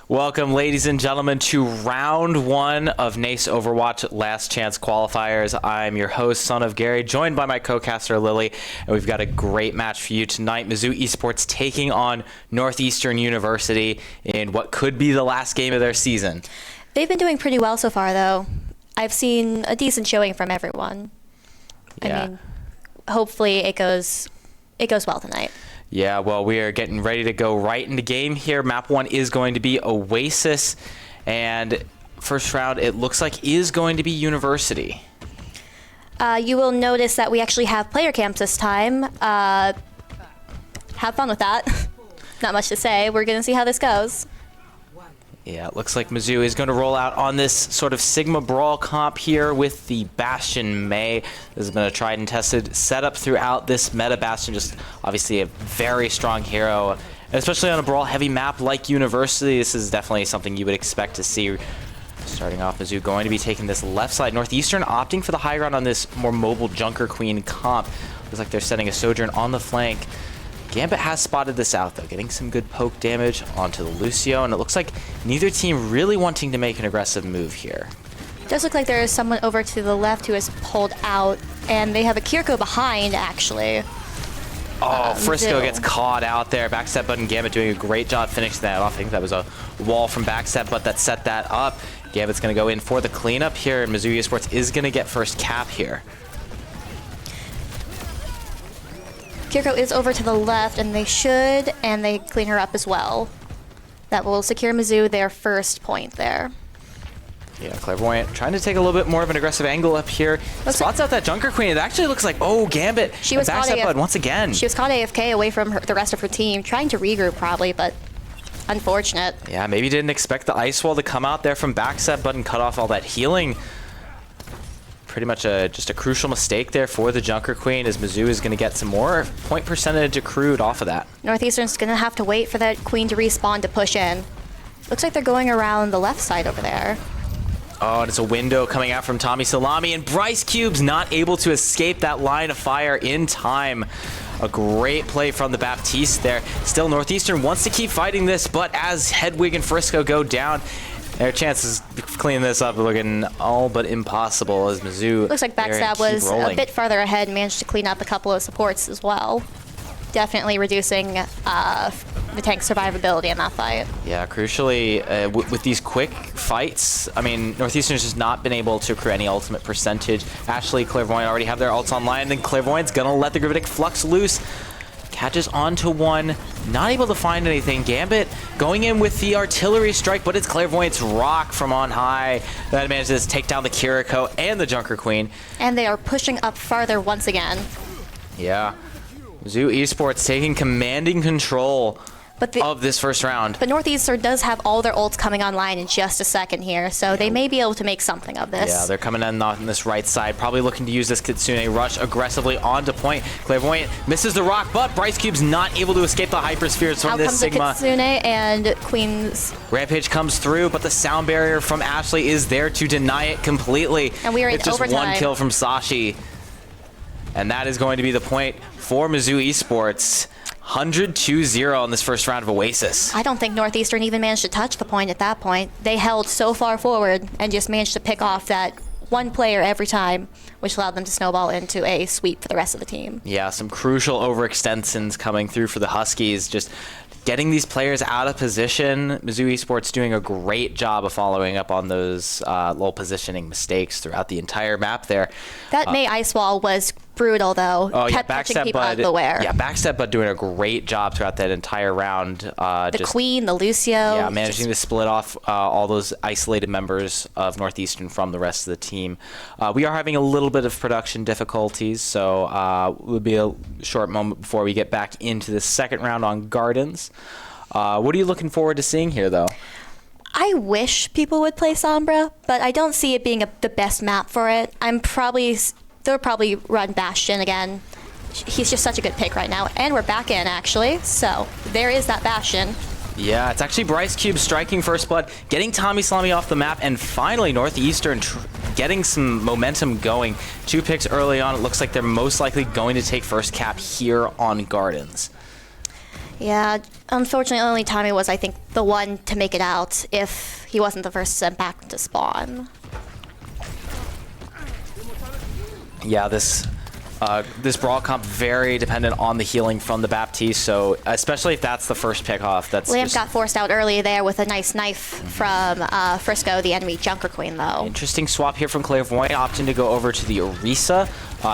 Welcome, ladies and gentlemen, to round one of NACE Overwatch Last Chance Qualifiers. I'm your host, Son of Gary, joined by my co-caster, Lily, and we've got a great match for you tonight. Mizzou Esports taking on Northeastern University in what could be the last game of their season. They've been doing pretty well so far, though. I've seen a decent showing from everyone. Yeah. I mean, hopefully it goes well tonight. Yeah, well, we are getting ready to go right into game here. Map 1 is going to be Oasis, and first round, it looks like, is going to be University. You will notice that we actually have player camps this time. Have fun with that. Not much to say. We're going to see how this goes. Yeah, it looks like Mizzou is going to roll out on this sort of Sigma Brawl comp here with the Bastion May. This has been a tried and tested setup throughout this meta. Bastion just obviously a very strong hero, especially on a brawl-heavy map like University. This is definitely something you would expect to see. Starting off, Mizzou going to be taking this left side. Northeastern opting for the high ground on this more mobile Junker Queen comp. Looks like they're setting a Sojourn on the flank. Gambit has spotted this out, though, getting some good poke damage onto the Lucio, and it looks like neither team really wanting to make an aggressive move here. It does look like there is someone over to the left who has pulled out, and they have a Kiriko behind, actually. Oh, Frisco gets caught out there. Backstep button, Gambit doing a great job finishing that off. I think that was a wall from Backstep, but that set that up. Gambit's going to go in for the cleanup here, and Mizzou Esports is going to get first cap here. Kiriko is over to the left, and they clean her up as well. That will secure Mizzou their first point there. Yeah, Clairvoyant trying to take a little bit more of an aggressive angle up here. Spots out that Junker Queen. It actually looks like, oh, Gambit. She was caught once again. She was caught AFK away from the rest of her team, trying to regroup probably, but unfortunate. Yeah, maybe didn't expect the Ice Wall to come out there from Backstep button, cut off all that healing. Pretty much just a crucial mistake there for the Junker Queen, as Mizzou is going to get some more point percentage accrued off of that. Northeastern's going to have to wait for that Queen to respawn to push in. Looks like they're going around the left side over there. Oh, and it's a window coming out from Tommy Salami, and Bryce Cube's not able to escape that line of fire in time. A great play from the Baptiste there. Still, Northeastern wants to keep fighting this, but as Hedwig and Frisco go down, their chances of cleaning this up are looking all but impossible as Mizzou. Looks like Backstab was a bit farther ahead and managed to clean up a couple of supports as well. Definitely reducing the tank's survivability in that fight. Yeah, crucially, with these quick fights, I mean, Northeastern's just not been able to accrue any ultimate percentage. Ashley, Clairvoyant already have their ults online, and then Clairvoyant's gonna let the Gravitic Flux loose. Catches onto one, not able to find anything. Gambit going in with the artillery strike, but it's Clairvoyant's rock from on high that manages to take down the Kiriko and the Junker Queen. And they are pushing up farther once again. Yeah. Mizzou Esports taking commanding control of this first round. But Northeastern does have all their ults coming online in just a second here, so they may be able to make something of this. Yeah, they're coming in on this right side, probably looking to use this Kitsune rush aggressively onto point. Clairvoyant misses the rock, but Bryce Cube's not able to escape the hyperspheres from this Sigma. Out comes the Kitsune and Queen's. Rampage comes through, but the sound barrier from Ashley is there to deny it completely. And we are in overtime. It's just one kill from Sashi. And that is going to be the point for Mizzou Esports. 102-0 on this first round of Oasis. I don't think Northeastern even managed to touch the point at that point. They held so far forward and just managed to pick off that one player every time, which allowed them to snowball into a sweep for the rest of the team. Yeah, some crucial overextensions coming through for the Huskies. Just getting these players out of position. Mizzou Esports doing a great job of following up on those low positioning mistakes throughout the entire map there. That May Ice Wall was brutal, though. Oh, yeah, Backstep Bud. Yeah, Backstep Bud doing a great job throughout that entire round. The Queen, the Lucio. Yeah, managing to split off all those isolated members of Northeastern from the rest of the team. We are having a little bit of production difficulties, so it will be a short moment before we get back into the second round on Gardens. What are you looking forward to seeing here, though? I wish people would play Sombra, but I don't see it being the best map for it. They'll probably run Bastion again. He's just such a good pick right now. And we're back in, actually. So there is that Bastion. Yeah, it's actually Bryce Cube striking first blood, getting Tommy Salami off the map, and finally Northeastern getting some momentum going. 2 picks early on. It looks like they're most likely going to take first cap here on Gardens. Yeah, unfortunately, only Tommy was, I think, the one to make it out if he wasn't the first sent back to spawn. Yeah, this brawl comp very dependent on the healing from the Baptiste, so especially if that's the first pick off. That's Lamp just got forced out early there with a nice knife from Frisco, the enemy Junker Queen, though. interesting swap here from Clairvoyant, opting to go over to the Orisa.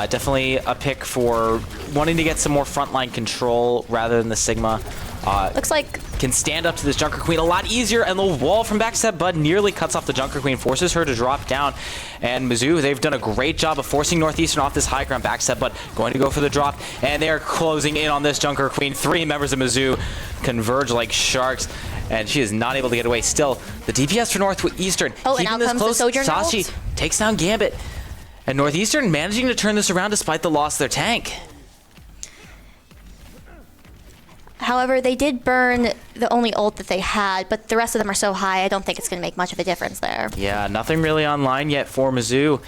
Definitely a pick for wanting to get some more frontline control rather than the Sigma. Looks like Can stand up to this Junker Queen a lot easier, and the wall from backstep Bud nearly cuts off the Junker Queen, forces her to drop down. And Mizzou, they've done a great job of forcing Northeastern off this high ground backstep, but going to go for the drop, and they're closing in on this Junker Queen. 3 members of Mizzou converge like sharks, and she is not able to get away. Still, the DPS for Northeastern keeping this close. Sashi takes down Gambit, and Northeastern managing to turn this around despite the loss of their tank. However, they did burn the only ult that they had, but the rest of them are so high, I don't think it's going to make much of a difference there. Yeah, nothing really online yet for Mizzou.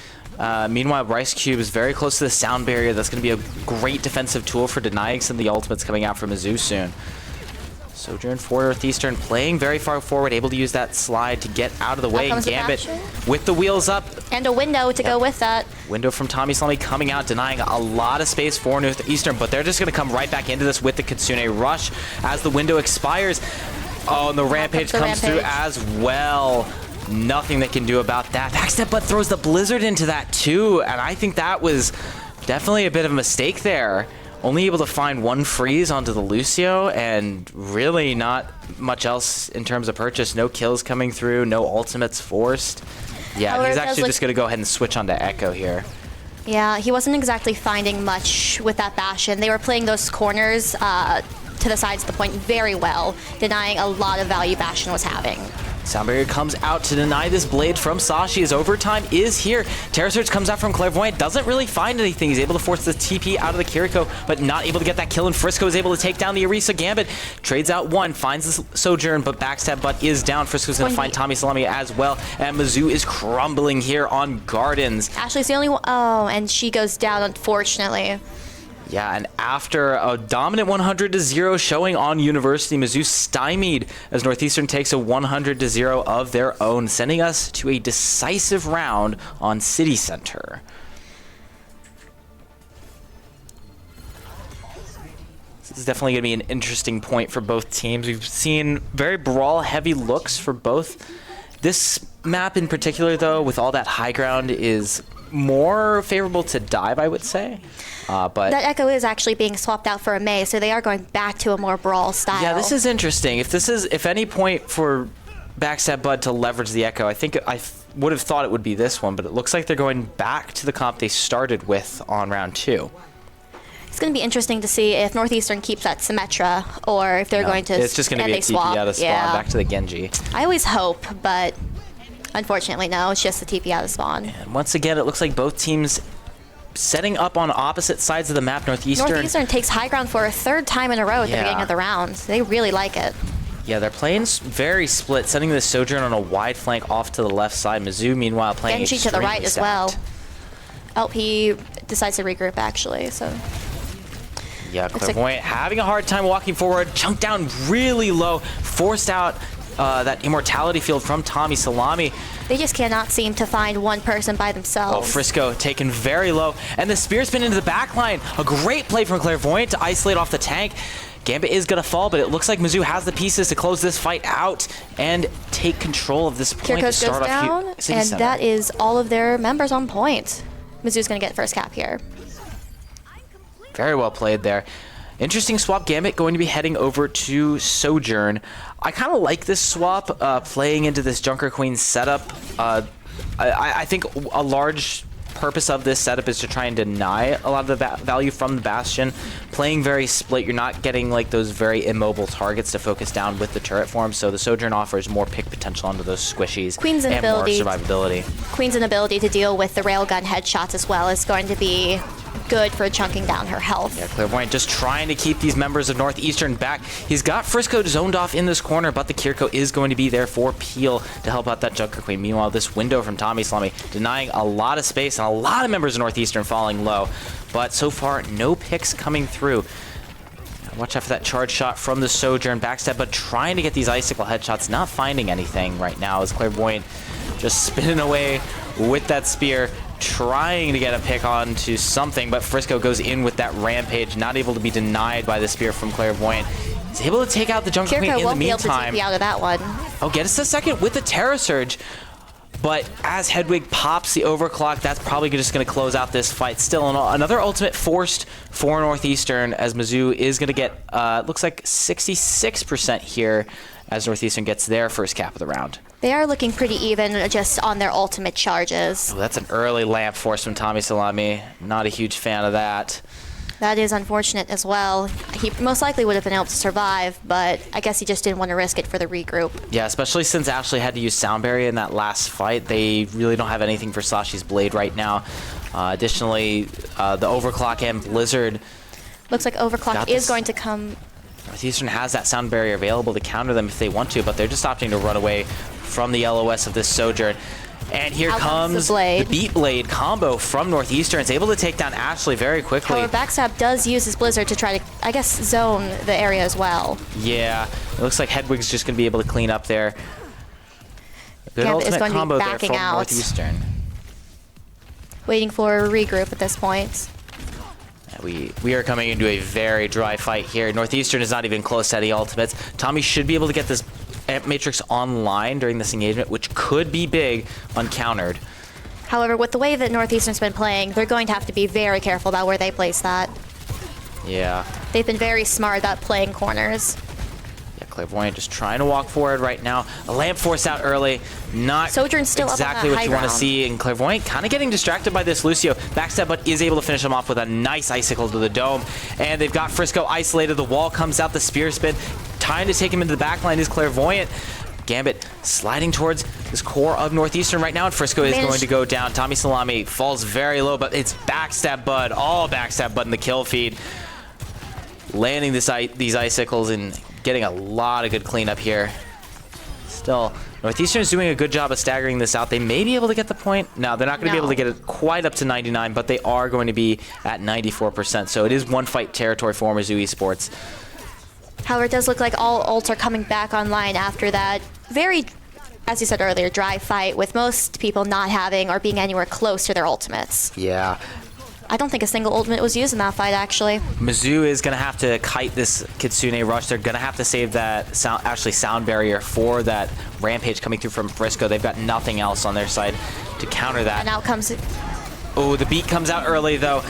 Meanwhile, Rice Cube is very close to the sound barrier. That's going to be a great defensive tool for denying some of the ultimates coming out from Mizzou soon. Sojourn for Northeastern playing very far forward, able to use that slide to get out of the way. Gambit with the wheels up. And a window to go with that. Window from Tommy Salami coming out, denying a lot of space for Northeastern, but they're just going to come right back into this with the Kitsune Rush as the window expires. Oh, and the Rampage comes through as well. Nothing they can do about that. Backstep, but throws the Blizzard into that too, and I think that was definitely a bit of a mistake there. Only able to find one freeze onto the Lucio, and really not much else in terms of purchase. No kills coming through, no ultimates forced. Yeah, however, he's actually just going to go ahead and switch onto Echo here. Yeah, he wasn't exactly finding much with that Bastion. They were playing those corners to the sides of the point very well, denying a lot of value Bastion was having. Sound barrier comes out to deny this blade from Sashi as overtime is here. Terror Surge comes out from Clairvoyant, doesn't really find anything. He's able to force the TP out of the Kiriko, but not able to get that kill, and Frisco is able to take down the Orisa Gambit. Trades out one, finds the Sojourn, but backstab butt is down. Frisco's going to find Tommy Salami as well, and Mizzou is crumbling here on Gardens. Ashley's the only one. Oh, and she goes down, unfortunately. Yeah, and after a dominant 100-0 showing on University, Mizzou stymied as Northeastern takes a 100-0 of their own, sending us to a decisive round on City Center. This is definitely going to be an interesting point for both teams. We've seen very brawl-heavy looks for both. This map in particular, though, with all that high ground, is more favorable to dive, I would say. But that Echo is actually being swapped out for a Mei, so they are going back to a more brawl style. Yeah, this is interesting. If any point for Backstab Bud to leverage the Echo, I think I would have thought it would be this one, but it looks like they're going back to the comp they started with on round 2. It's going to be interesting to see if Northeastern keeps that Symmetra, or if they're going to. It's just going to be a TP out of spawn back to the Genji. I always hope, but unfortunately, no. It's just the TP out of spawn. And once again, it looks like both teams setting up on opposite sides of the map. Northeastern takes high ground for a 3rd time in a row at the beginning of the round. They really like it. Yeah, they're playing very split, sending the Sojourn on a wide flank off to the left side. Mizzou, meanwhile, playing Genji to the right as well. Oh, he decides to regroup, actually, so. Yeah, Clairvoyant having a hard time walking forward. Chunked down really low. Forced out that immortality field from Tommy Salami. They just cannot seem to find one person by themselves. Oh, Frisco taken very low. And the spear spin into the back line. A great play from Clairvoyant to isolate off the tank. Gambit is going to fall, but it looks like Mizzou has the pieces to close this fight out and take control of this point to start off down, and that is all of their members on point. Mizzou's going to get first cap here. Very well played there. Interesting swap. Gambit going to be heading over to Sojourn. I kind of like this swap, playing into this Junker Queen setup. I think a large purpose of this setup is to try and deny a lot of the value from the Bastion. Playing very split, you're not getting like those very immobile targets to focus down with the turret form, so the Sojourn offers more pick potential onto those squishies and more survivability. Queen's inability to deal with the railgun headshots as well is going to be good for chunking down her health. Yeah, Clairvoyant just trying to keep these members of Northeastern back. He's got Frisco zoned off in this corner, but the Kiriko is going to be there for Peel to help out that Junker Queen. Meanwhile, this window from Tommy Salami denying a lot of space and a lot of members of Northeastern falling low. But so far, no picks coming through. Watch out for that charge shot from the Sojourn. Backstab, but trying to get these icicle headshots. Not finding anything right now as Clairvoyant just spinning away with that spear, trying to get a pick onto something, but Frisco goes in with that rampage, not able to be denied by the spear from Clairvoyant. He's able to take out the Jungle Queen in the won't be able to meantime. TP out of that one. Oh, get us the second with the Terra Surge. But as Hedwig pops the overclock, that's probably just going to close out this fight. Still, another ultimate forced for Northeastern, as Mizzou is going to get, looks like 66% here as Northeastern gets their first cap of the round. They are looking pretty even just on their ultimate charges. Oh, that's an early lamp force from Tommy Salami. Not a huge fan of that. That is unfortunate as well. He most likely would have been able to survive, but I guess he just didn't want to risk it for the regroup. Yeah, especially since Ashley had to use Sound Barrier in that last fight. They really don't have anything for Sashi's Blade right now. Additionally, the Overclock and Blizzard. Looks like Overclock is going to come. Northeastern has that Sound Barrier available to counter them if they want to, but they're just opting to run away from the LOS of this Sojourn. And here comes the Beat Blade combo from Northeastern. It's able to take down Ashley very quickly. However, Backstab does use his Blizzard to try to, I guess, zone the area as well. Yeah, it looks like Hedwig's just going to be able to clean up there. Good Gambit ultimate combo there from Northeastern. Waiting for a regroup at this point. We are coming into a very dry fight here. Northeastern is not even close to any ultimates. Tommy should be able to get this Amp Matrix online during this engagement, which could be big uncountered. However, with the way that Northeastern's been playing, they're going to have to be very careful about where they place that. Yeah. They've been very smart about playing corners. Yeah, Clairvoyant just trying to walk forward right now. A lamp force out early. Not Sojourn's still exactly up on that what you want to see. And Clairvoyant kind of getting distracted by this Lucio. Backstab, but is able to finish him off with a nice icicle to the dome. And they've got Frisco isolated. The wall comes out, the spear spin. Time to take him into the backline is Clairvoyant. Gambit sliding towards this core of Northeastern right now, and Frisco is going to go down. Tommy Salami falls very low, but it's Backstab Bud, all Backstab Bud in the kill feed. Landing these icicles and getting a lot of good cleanup here. Still, Northeastern is doing a good job of staggering this out. They may be able to get the point. No, they're not going to be able to get it quite up to 99, but they are going to be at 94%. So it is one fight territory for Mizzou Esports. However, it does look like all ults are coming back online after that very, as you said earlier, dry fight with most people not having or being anywhere close to their ultimates. Yeah. I don't think a single ultimate was used in that fight, actually. Mizzou is going to have to kite this Kitsune rush. They're going to have to save that sound barrier for that rampage coming through from Frisco. They've got nothing else on their side to counter that. And out comes... Oh, the beat comes out early, though.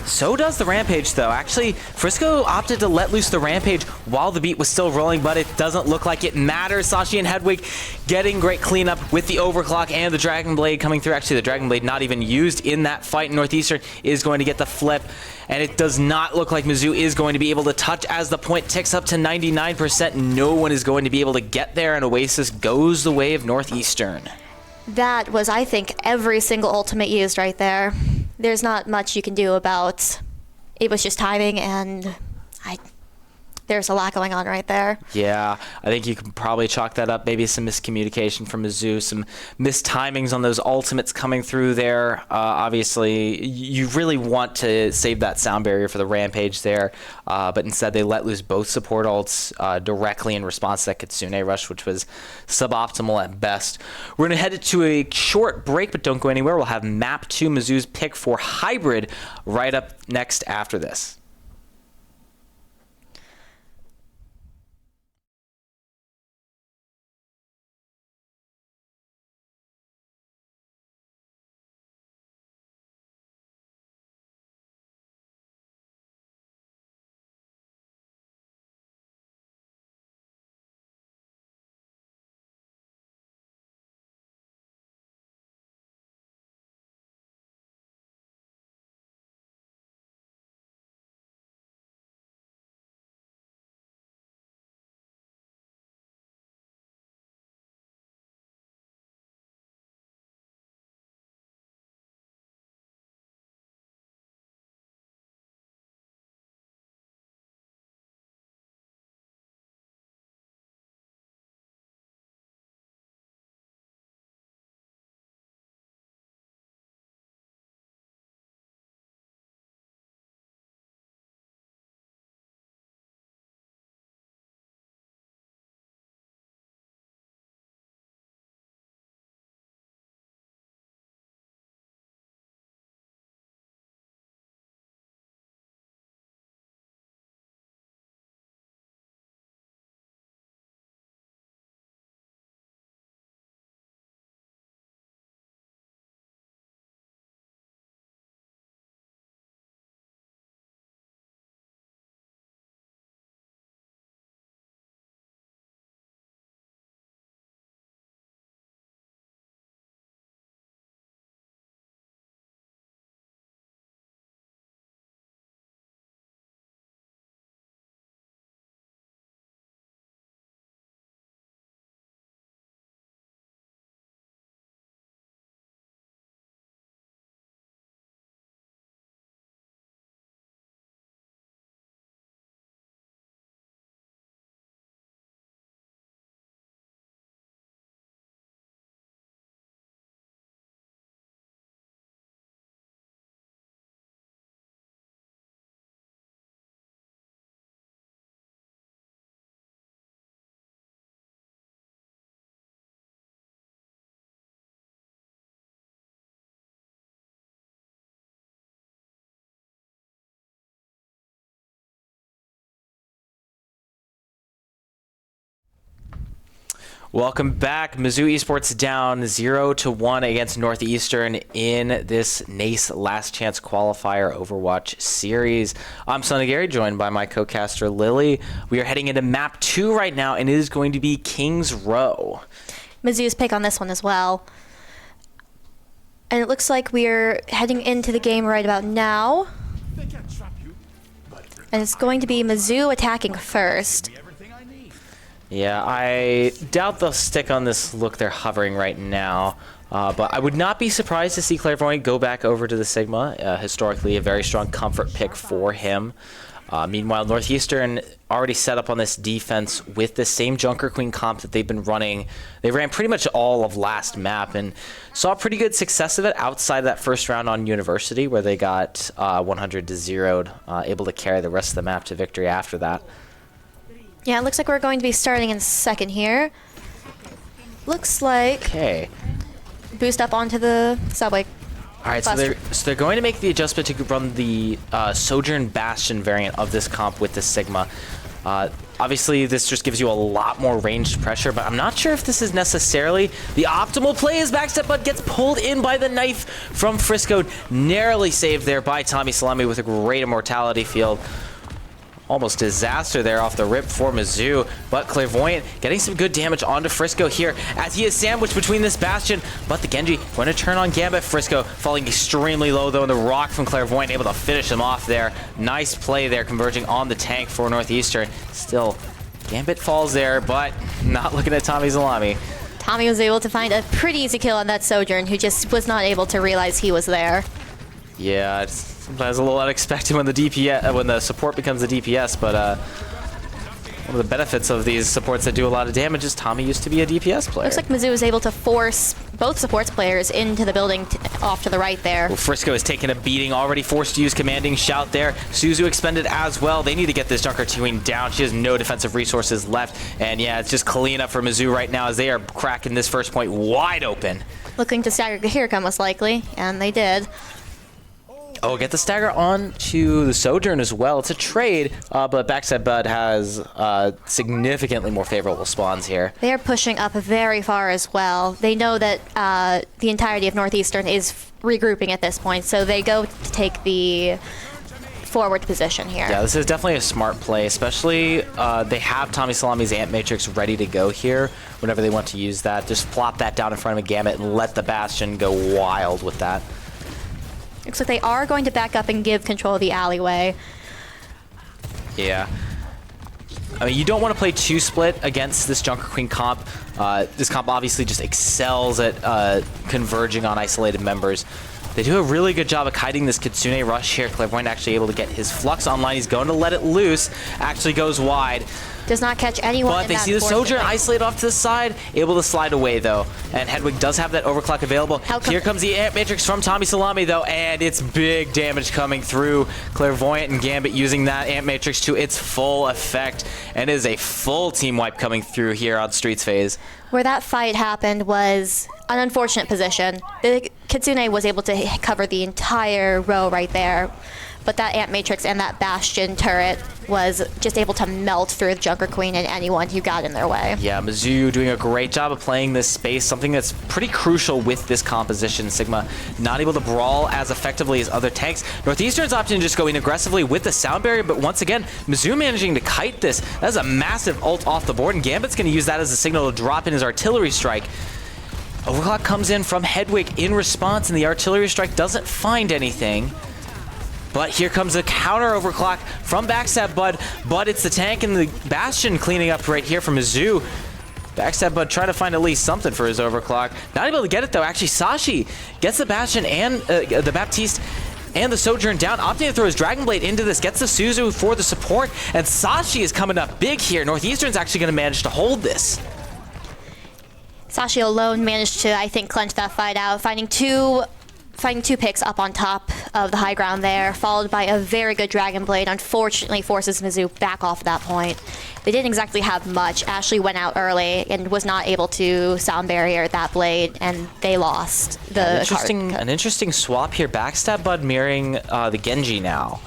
So does the rampage, though. Actually, Frisco opted to let loose the rampage while the beat was still rolling, but it doesn't look like it matters. Sashi and Hedwig getting great cleanup with the overclock and the Dragon Blade coming through. Actually, the Dragon Blade not even used in that fight. Northeastern is going to get the flip, and it does not look like Mizzou is going to be able to touch as the point ticks up to 99%. No one is going to be able to get there, and Oasis goes the way of Northeastern. That was, I think, every single ultimate used right there. There's not much you can do about it. Was just timing, and there's a lot going on right there. Yeah, I think you can probably chalk that up. Maybe some miscommunication from Mizzou, some missed timings on those ultimates coming through there. Obviously, you really want to save that sound barrier for the rampage there, but instead they let loose both support ults directly in response to that Kitsune rush, which was suboptimal at best. We're going to head to a short break, but don't go anywhere. We'll have Map 2, Mizzou's pick for Hybrid, right up next after this. Welcome back. Mizzou Esports down 0-1 against Northeastern in this NACE Last Chance Qualifier Overwatch series. I'm Sonny Gary, joined by my co-caster Lily. We are heading into map 2 right now, and it is going to be Kings Row. Mizzou's pick on this one as well. And it looks like we're heading into the game right about now. And it's going to be Mizzou attacking first. Yeah, I doubt they'll stick on this look they're hovering right now. But I would not be surprised to see Clairvoyant go back over to the Sigma. Historically, a very strong comfort pick for him. Meanwhile, Northeastern already set up on this defense with the same Junker Queen comp that they've been running. They ran pretty much all of last map and saw pretty good success of it outside of that first round on University, where they got 100-0'd, able to carry the rest of the map to victory after that. Yeah, it looks like we're going to be starting in second here. Looks like... Okay. Boost up onto the subway. All right, so they're going to make the adjustment to run the Sojourn Bastion variant of this comp with the Sigma. Obviously, this just gives you a lot more ranged pressure, but I'm not sure if this is necessarily the optimal play as Backstep Bud gets pulled in by the knife from Frisco. Narrowly saved there by Tommy Salami with a great immortality field. Almost disaster there off the rip for Mizzou, but Clairvoyant getting some good damage onto Frisco here as he is sandwiched between this Bastion, but the Genji going to turn on Gambit. Frisco falling extremely low though, and the rock from Clairvoyant able to finish him off there. Nice play there, converging on the tank for Northeastern. Still, Gambit falls there, but not looking at Tommy Salami. Tommy was able to find a pretty easy kill on that Sojourn, who just was not able to realize he was there. Yeah, it's sometimes a little unexpected when the DPS, when the support becomes the DPS, but one of the benefits of these supports that do a lot of damage is Tommy used to be a DPS player. Looks like Mizzou was able to force both supports players into the building off to the right there. Well, Frisco is taking a beating, already forced to use Commanding Shout there. Suzu expended as well. They need to get this Junker Queen down. She has no defensive resources left. And yeah, it's just clean up for Mizzou right now as they are cracking this first point wide open. Looking to stagger Kahirika most likely, and they did. Oh, get the stagger on to the Sojourn as well. It's a trade, but Backside Bud has significantly more favorable spawns here. They are pushing up very far as well. They know that the entirety of Northeastern is regrouping at this point, so they go to take the forward position here. Yeah, this is definitely a smart play, especially they have Tommy Salami's Ant Matrix ready to go here whenever they want to use that. Just plop that down in front of a Gambit and let the Bastion go wild with that. Looks like they are going to back up and give control of the alleyway. Yeah. I mean, you don't want to play two split against this Junker Queen comp. This comp obviously just excels at converging on isolated members. They do a really good job of kiting this Kitsune rush here. Clairvoyant actually able to get his Flux online. He's going to let it loose. Actually goes wide. Does not catch anyone. But they see the Sojourn isolate off to the side, able to slide away though. And Hedwig does have that overclock available. Here comes the Ant Matrix from Tommy Salami though, and it's big damage coming through. Clairvoyant and Gambit using that Ant Matrix to its full effect. And it is a full team wipe coming through here on Streets phase. Where that fight happened was an unfortunate position. The Kitsune was able to cover the entire row right there, but that Ant Matrix and that Bastion turret was just able to melt through the Junker Queen and anyone who got in their way. Yeah, Mizzou doing a great job of playing this space, something that's pretty crucial with this composition. Sigma not able to brawl as effectively as other tanks. Northeastern's opting to just go in aggressively with the sound barrier, but once again, Mizzou managing to kite this. That's a massive ult off the board, and Gambit's going to use that as a signal to drop in his artillery strike. Overclock comes in from Hedwig in response, and the artillery strike doesn't find anything. But here comes a counter overclock from Backstab Bud, but it's the tank and the Bastion cleaning up right here from Mizzou. Backstab Bud trying to find at least something for his overclock. Not able to get it though. Actually, Sashi gets the Bastion and the Baptiste and the Sojourn down, opting to throw his Dragon Blade into this, gets the Suzu for the support, and Sashi is coming up big here. Northeastern's actually going to manage to hold this. Sashi alone managed to, I think, clench that fight out, finding two picks up on top of the high ground there, followed by a very good Dragon Blade. Unfortunately, forces Mizzou back off at that point. They didn't exactly have much. Ashley went out early and was not able to sound barrier that blade, and they lost the an interesting swap here. Backstab Bud mirroring the Genji now.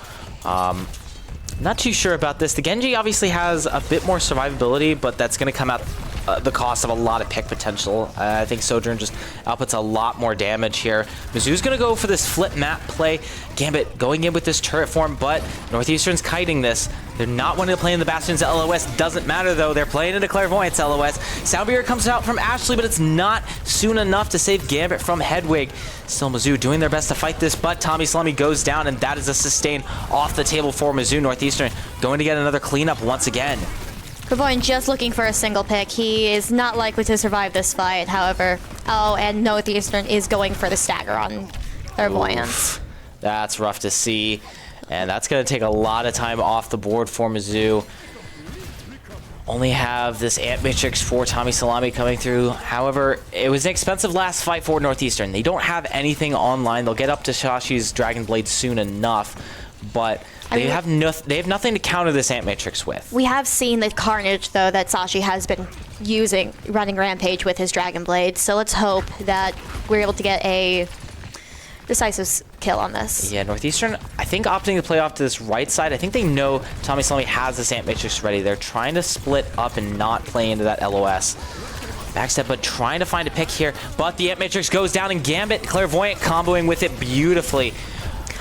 Not too sure about this. The Genji obviously has a bit more survivability, but that's going to come out the cost of a lot of pick potential. I think Sojourn just outputs a lot more damage here. Mizzou's going to go for this flip map play. Gambit going in with this turret form, but Northeastern's kiting this. They're not wanting to play in the Bastion's LOS. Doesn't matter, though. They're playing into Clairvoyant's LOS. Soundbarrier comes out from Ashley, but it's not soon enough to save Gambit from Hedwig. Still Mizzou doing their best to fight this, but Tommy Salami goes down, and that is a sustain off the table for Mizzou. Northeastern going to get another cleanup once again. Clairvoyant just looking for a single pick. He is not likely to survive this fight, however. Oh, and Northeastern is going for the stagger on Clairvoyance. That's rough to see. And that's going to take a lot of time off the board for Mizzou. Only have this Ant Matrix for Tommy Salami coming through. However, it was an expensive last fight for Northeastern. They don't have anything online. They'll get up to Shashi's Dragon Blade soon enough, but they have nothing to counter this Ant Matrix with. We have seen the carnage, though, that Sashi has been using, running Rampage with his Dragon Blade. So let's hope that we're able to get a decisive kill on this. Yeah, Northeastern, I think, opting to play off to this right side. I think they know Tommy Salami has this Ant Matrix ready. They're trying to split up and not play into that LOS. Backstep, but trying to find a pick here. But the Ant Matrix goes down, and Gambit, Clairvoyant comboing with it beautifully.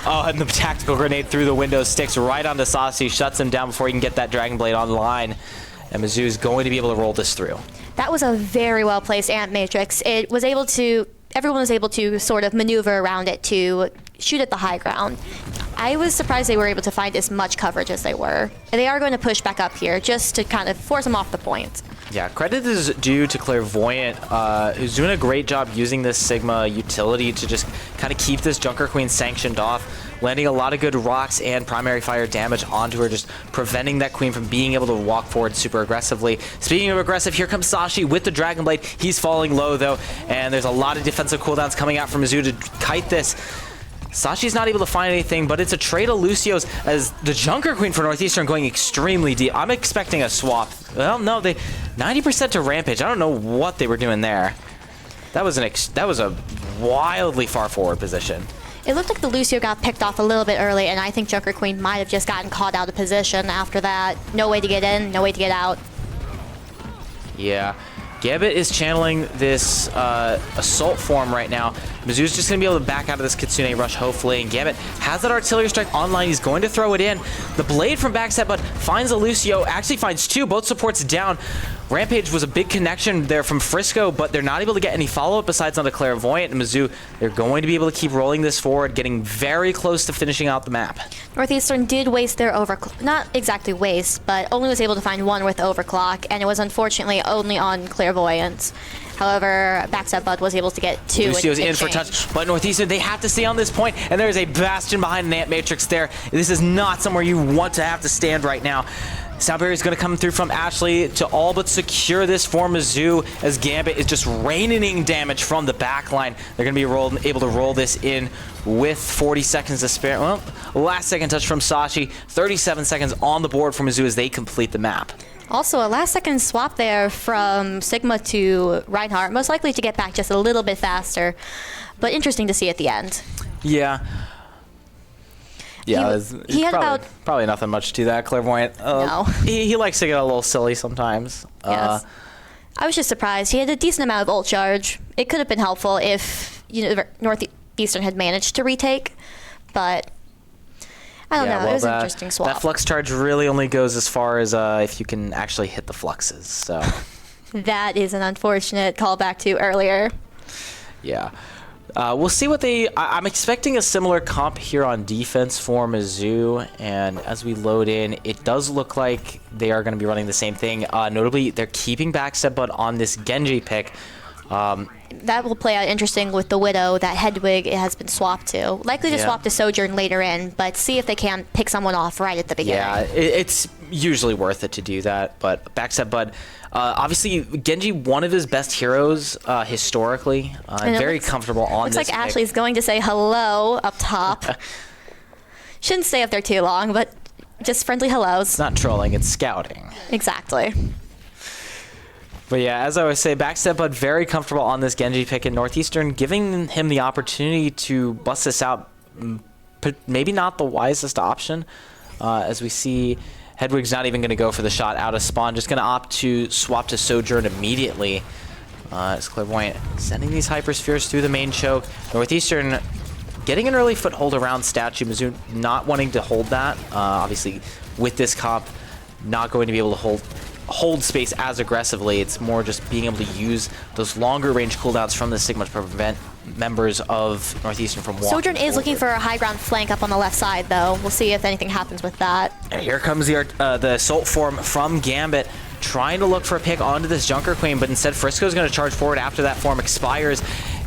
Oh, and the tactical grenade through the window sticks right onto Sashi, shuts him down before he can get that Dragon Blade online. And Mizzou is going to be able to roll this through. That was a very well-placed Ant Matrix. It was able to... Everyone was able to sort of maneuver around it to shoot at the high ground. I was surprised they were able to find as much coverage as they were. And they are going to push back up here just to kind of force them off the point. Yeah, credit is due to Clairvoyant, who's doing a great job using this Sigma utility to just kind of keep this Junker Queen sanctioned off, landing a lot of good rocks and primary fire damage onto her, just preventing that Queen from being able to walk forward super aggressively. Speaking of aggressive, here comes Sashi with the Dragon Blade. He's falling low, though, and there's a lot of defensive cooldowns coming out from Mizzou to kite this. Sashi's not able to find anything, but it's a trade of Lucio's as the Junker Queen for Northeastern going extremely deep. I'm expecting a swap. Well, no, they 90% to Rampage. I don't know what they were doing there. That was a wildly far forward position. It looked like the Lucio got picked off a little bit early, and I think Junker Queen might have just gotten caught out of position after that. No way to get in, no way to get out. Yeah. Gambit is channeling this assault form right now. Mizzou's just going to be able to back out of this Kitsune rush, hopefully. And Gambit has that artillery strike online. He's going to throw it in. The blade from backstep, but finds a Lucio. Actually finds two. Both supports down. Rampage was a big connection there from Frisco, but they're not able to get any follow-up besides on the Clairvoyant. And Mizzou, they're going to be able to keep rolling this forward, getting very close to finishing out the map. Northeastern did waste their overclock. Not exactly waste, but only was able to find one with overclock, and it was unfortunately only on Clairvoyance. However, Backstep Bud was able to get two. Lucio's in for touch, but Northeastern, they have to stay on this point, and there is a Bastion behind an Ant Matrix there. This is not somewhere you want to have to stand right now. Soundbarrier is going to come through from Ashley to all but secure this for Mizzou as Gambit is just raining damage from the backline. They're going to be able to roll this in with 40 seconds to spare. Well, last second touch from Sashi. 37 seconds on the board for Mizzou as they complete the map. Also, a last-second swap there from Sigma to Reinhardt, most likely to get back just a little bit faster, but interesting to see at the end. Yeah. Yeah, he had probably nothing much to that. Clairvoyant, no. He likes to get a little silly sometimes. Yes. I was just surprised. He had a decent amount of ult charge. It could have been helpful if Northeastern had managed to retake, but I don't know. Well, it was an interesting swap. That flux charge really only goes as far as if you can actually hit the fluxes. So that is an unfortunate callback to earlier. Yeah. We'll see what I'm expecting a similar comp here on defense for Mizzou, and as we load in, it does look like they are going to be running the same thing. Notably, they're keeping Backstep Bud on this Genji pick. That will play out interesting with the Widow that Hedwig has been swapped to. Likely to swap to Sojourn later in, but see if they can pick someone off right at the beginning. Yeah, it's usually worth it to do that, but Backstep Bud, obviously Genji, one of his best heroes historically, and very comfortable on this looks like pick. Ashley's going to say hello up top. Shouldn't stay up there too long, but just friendly hellos. It's not trolling, it's scouting. Exactly. But yeah, as I always say, Backstep Bud very comfortable on this Genji pick, and Northeastern giving him the opportunity to bust this out, maybe not the wisest option, as we see Hedwig's not even going to go for the shot out of spawn, just going to opt to swap to Sojourn immediately. As Clairvoyant sending these hyperspheres through the main choke. Northeastern getting an early foothold around Statue. Mizzou not wanting to hold that. Obviously, with this comp, not going to be able to hold space as aggressively. It's more just being able to use those longer range cooldowns from the Sigma to prevent members of Northeastern from walking Sojourn is forward. looking for a high ground flank up on the left side, though. We'll see if anything happens with that. And here comes the assault form from Gambit, trying to look for a pick onto this Junker Queen, but instead Frisco's going to charge forward after that form expires,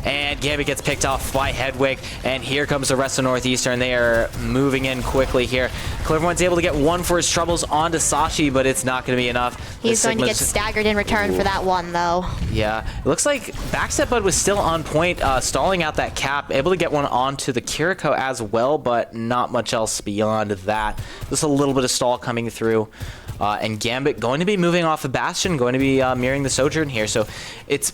and Gambit gets picked off by Hedwig, and here comes the rest of Northeastern. They are moving in quickly here. Clairvoyant's able to get one for his troubles onto Sashi, but it's not going to be enough. He's going to get staggered in return for that one, though. Yeah, it looks like Backstep Bud was still on point, stalling out that cap, able to get one onto the Kiriko as well, but not much else beyond that. Just a little bit of stall coming through. And Gambit going to be moving off of Bastion, going to be mirroring the Sojourn here. So it's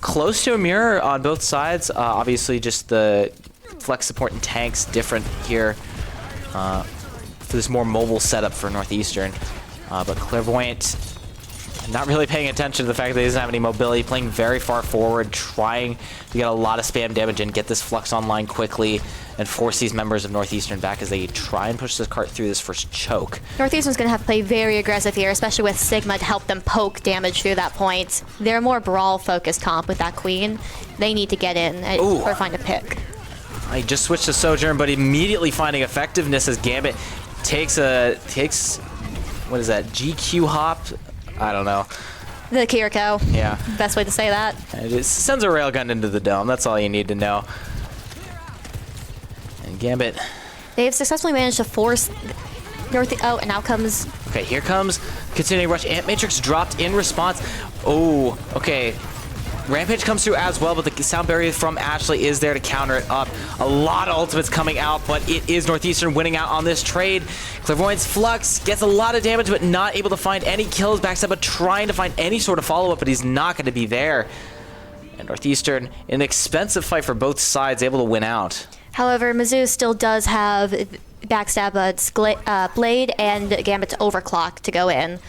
close to a mirror on both sides. Obviously, just the flex support and tanks different here for this more mobile setup for Northeastern. But Clairvoyant not really paying attention to the fact that he doesn't have any mobility, playing very far forward, trying to get a lot of spam damage and get this Flux online quickly and force these members of Northeastern back as they try and push this cart through this first choke. Northeastern's going to have to play very aggressive here, especially with Sigma to help them poke damage through that point. They're more brawl-focused comp with that Queen. They need to get in or find a pick. I just switched to Sojourn, but immediately finding effectiveness as Gambit takes what is that, GQ hop? I don't know. The Kiriko. Yeah. Best way to say that. It just sends a railgun into the dome. That's all you need to know. And Gambit. They have successfully managed to force oh, and now comes... Okay, here comes continuing rush. Ant Matrix dropped in response. Oh, okay. Rampage comes through as well, but the sound barrier from Ashley is there to counter it up. A lot of ultimates coming out, but it is Northeastern winning out on this trade. Clairvoyant's Flux gets a lot of damage, but not able to find any kills. Backstab, but trying to find any sort of follow-up, but he's not going to be there. And Northeastern, an expensive fight for both sides, able to win out. However, Mizzou still does have Backstab's Blade and Gambit's Overclock to go in.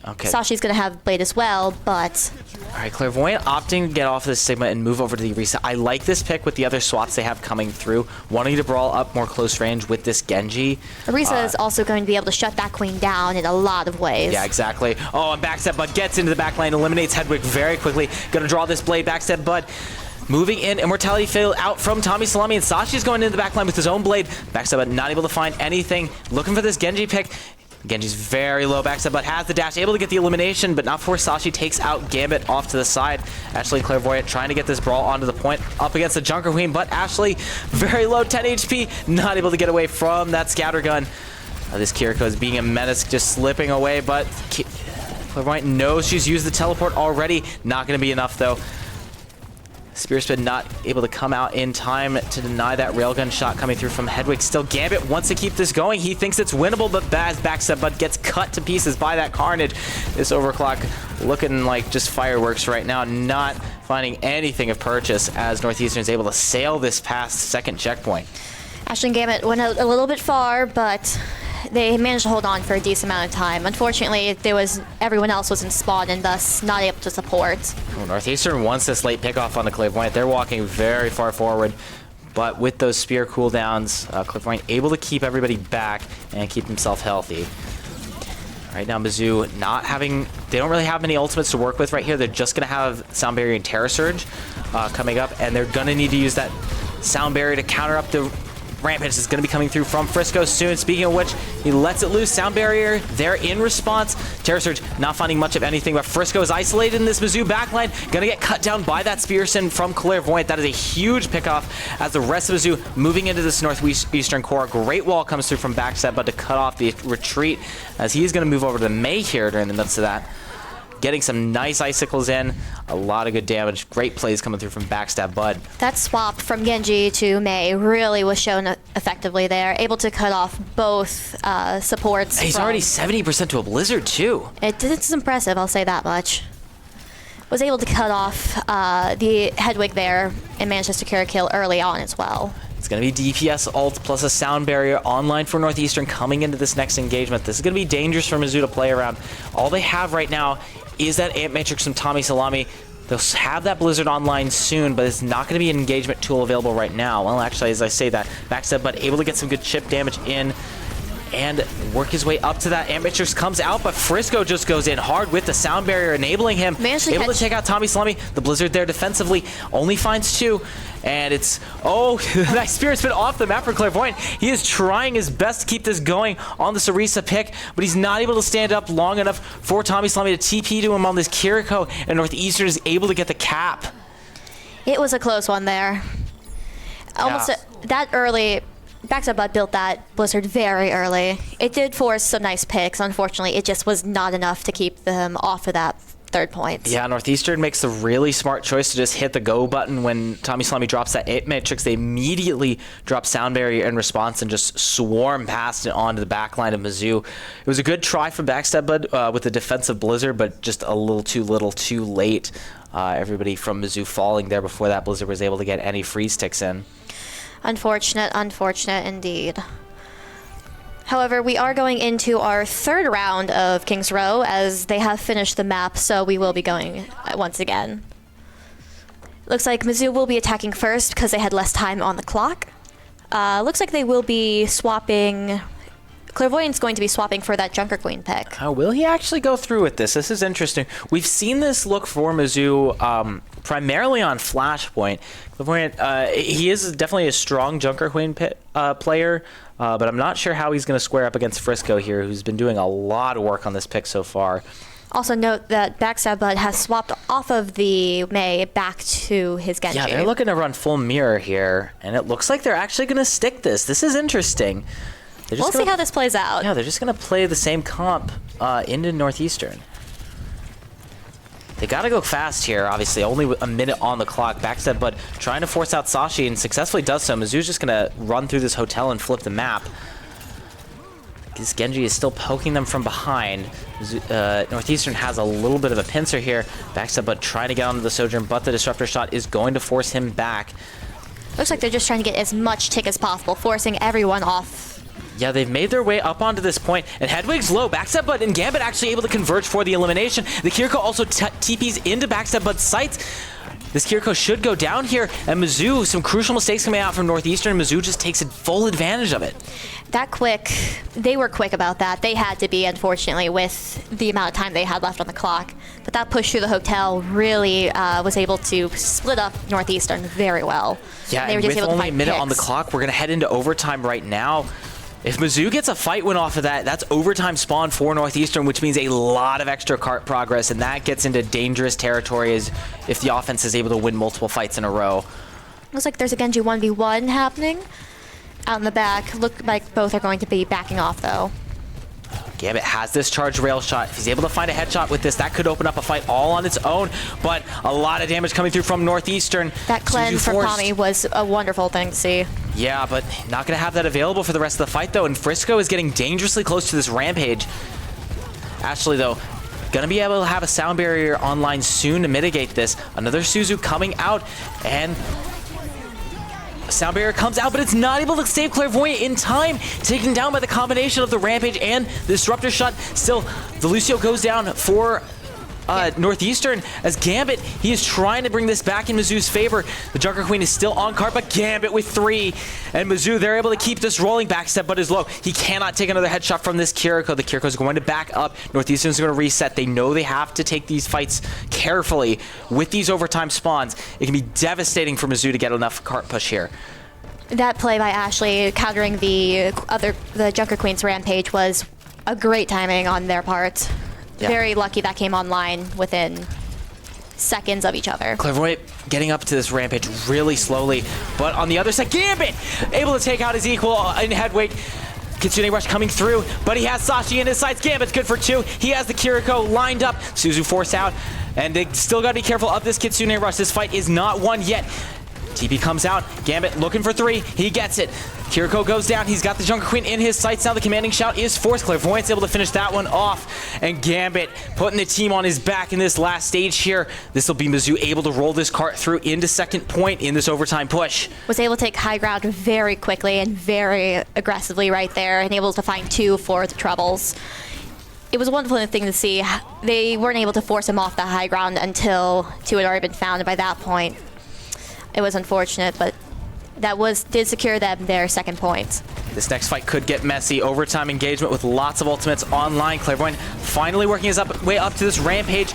Okay. Sashi's going to have Blade as well, but... All right, Clairvoyant opting to get off of the Sigma and move over to the Orisa. I like this pick with the other swaps they have coming through, wanting to brawl up more close range with this Genji. Orisa is also going to be able to shut that Queen down in a lot of ways. Yeah, exactly. Oh, and Backstep Bud gets into the back lane, eliminates Hedwig very quickly. Gonna draw this Blade, Backstep Bud. Moving in, Immortality fail out from Tommy Salami, and Sashi's going into the back line with his own Blade. Backstep Bud not able to find anything. Looking for this Genji pick. Genji's very low backstab, but has the dash, able to get the elimination, but not before Sashi takes out Gambit off to the side. Ashley Clairvoyant trying to get this brawl onto the point, up against the Junker Queen, but Ashley, very low, 10 HP, not able to get away from that scatter gun. This Kiriko is being a menace, just slipping away, but Clairvoyant knows she's used the teleport already. Not going to be enough, though. Spear Spin not able to come out in time to deny that railgun shot coming through from Hedwig. Still, Gambit wants to keep this going. He thinks it's winnable, but Baz Backstep Bud gets cut to pieces by that Carnage. This Overclock looking like just fireworks right now, not finding anything of purchase as Northeastern's able to sail this past second checkpoint. Ashley and Gambit went out a little bit far, but they managed to hold on for a decent amount of time. Unfortunately, everyone else was in spawn and thus not able to support. Well, Northeastern wants this late pickoff on the Clairvoyant. They're walking very far forward, but with those spear cooldowns, Clairvoyant able to keep everybody back and keep himself healthy. Right now, Mizzou they don't really have many ultimates to work with right here. They're just going to have Sound Barrier and Terror Surge coming up, and they're going to need to use that Sound Barrier to counter up the Rampage is going to be coming through from Frisco soon. Speaking of which, he lets it loose. Sound Barrier there in response. Terror Surge not finding much of anything, but Frisco is isolated in this Mizzou backline. Going to get cut down by that Spearson from Clairvoyant. That is a huge pickoff as the rest of Mizzou moving into this Northeastern core. Great wall comes through from Backstep, but to cut off the retreat as he's going to move over to May here during the midst of that. Getting some nice icicles in, a lot of good damage. Great plays coming through from Backstab Bud. That swap from Genji to May really was shown effectively there. Able to cut off both supports. He's already 70% to a Blizzard too. It's impressive, I'll say that much. Was able to cut off the Hedwig there and managed to secure a kill early on as well. It's going to be DPS ult plus a sound barrier online for Northeastern coming into this next engagement. This is going to be dangerous for Mizzou to play around. All they have right now is that Amp Matrix from Tommy Salami. They'll have that Blizzard online soon, but it's not going to be an engagement tool available right now. Well, actually, as I say that, backstab, but able to get some good chip damage in and work his way up to that. Amp Matrix comes out, but Frisco just goes in hard with the sound barrier, enabling him. Able to take out Tommy Salami. The Blizzard there defensively only finds 2. And it's, oh, that Spirit's been off the map for Clairvoyant. He is trying his best to keep this going on the Sarisa pick, but he's not able to stand up long enough for Tommy Salami to TP to him on this Kiriko, and Northeastern is able to get the cap. It was a close one there. Almost that early. Backstab Bud built that Blizzard very early. It did force some nice picks. Unfortunately, it just was not enough to keep them off of that 3rd point. Yeah, Northeastern makes the really smart choice to just hit the go button when Tommy Salami drops that 8 matrix. They immediately drop sound barrier in response and just swarm past it onto the back line of Mizzou. It was a good try from Backstab Bud with the defensive Blizzard, but just a little too late. Everybody from Mizzou falling there before that Blizzard was able to get any freeze ticks in. Unfortunate indeed. However, we are going into our 3rd round of King's Row as they have finished the map, so we will be going once again. Looks like Mizzou will be attacking first because they had less time on the clock. Looks like they will be swapping. Clairvoyant's going to be swapping for that Junker Queen pick. Will he actually go through with this? This is interesting. We've seen this look for Mizzou primarily on Flashpoint. Clairvoyant, he is definitely a strong Junker Queen player, but I'm not sure how he's going to square up against Frisco here, who's been doing a lot of work on this pick so far. Also note that Backstab Bud has swapped off of the Mei back to his Genji. Yeah, they're looking to run full mirror here, and it looks like they're actually going to stick this. This is interesting. We'll see how this plays out. Yeah, they're just going to play the same comp into Northeastern. They got to go fast here, obviously. Only a minute on the clock. Backstab, but trying to force out Sashi and successfully does so. Mizzou's just going to run through this hotel and flip the map. This Genji is still poking them from behind. Northeastern has a little bit of a pincer here. Backstab, but trying to get onto the Sojourn, but the Disruptor shot is going to force him back. Looks like they're just trying to get as much tick as possible, forcing everyone off. Yeah, they've made their way up onto this point, and Hedwig's low. Backstab Bud and Gambit actually able to converge for the elimination. The Kiriko also TPs into Backstab Bud's sights. This Kiriko should go down here, and Mizzou, some crucial mistakes coming out from Northeastern. Mizzou just takes full advantage of it. That quick, they were quick about that. They had to be, unfortunately, with the amount of time they had left on the clock. But that push through the hotel really was able to split up Northeastern very well. Yeah, they were and just with able to only a minute on the picks. clock, we're going to head into overtime right now. If Mizzou gets a fight win off of that, that's overtime spawn for Northeastern, which means a lot of extra cart progress, and that gets into dangerous territory as if the offense is able to win multiple fights in a row. Looks like there's a Genji 1v1 happening out in the back. Look like both are going to be backing off, though. Gambit has this charged rail shot. If he's able to find a headshot with this, that could open up a fight all on its own, but a lot of damage coming through from Northeastern. That cleanse from Tommy was a wonderful thing to see. Yeah, but not going to have that available for the rest of the fight, though, and Frisco is getting dangerously close to this Rampage. Ashley, though, going to be able to have a sound barrier online soon to mitigate this. Another Suzu coming out, and sound barrier comes out, but it's not able to save Clairvoyant in time. Taken down by the combination of the Rampage and the Disruptor shot. Still, the Lucio goes down for Northeastern as Gambit, he is trying to bring this back in Mizzou's favor. The Junker Queen is still on cart, but Gambit with 3. And Mizzou, they're able to keep this rolling. Backstep, but is low. He cannot take another headshot from this Kiriko. The Kiriko is going to back up. Northeastern is going to reset. They know they have to take these fights carefully with these overtime spawns. It can be devastating for Mizzou to get enough cart push here. That play by Ashley countering the Junker Queen's Rampage was a great timing on their part. Yeah. Very lucky that came online within seconds of each other. Clairvoyant getting up to this Rampage really slowly, but on the other side, Gambit able to take out his equal in Hedwig. Kitsune Rush coming through, but he has Sashi in his sights. Gambit's good for 2. He has the Kiriko lined up. Suzu force out, and they still got to be careful of this Kitsune Rush. This fight is not won yet. TP comes out. Gambit looking for 3. He gets it. Kiriko goes down. He's got the Jungle Queen in his sights now. The commanding shout is forced. Clairvoyant's able to finish that one off. And Gambit putting the team on his back in this last stage here. This will be Mizzou able to roll this cart through into second point in this overtime push. Was able to take high ground very quickly and very aggressively right there, and able to find 2 for the troubles. It was a wonderful thing to see. They weren't able to force him off the high ground until 2 had already been found, and by that point, it was unfortunate, but that did secure them their second point. This next fight could get messy. Overtime engagement with lots of ultimates online. Clairvoyant finally working his way up to this rampage.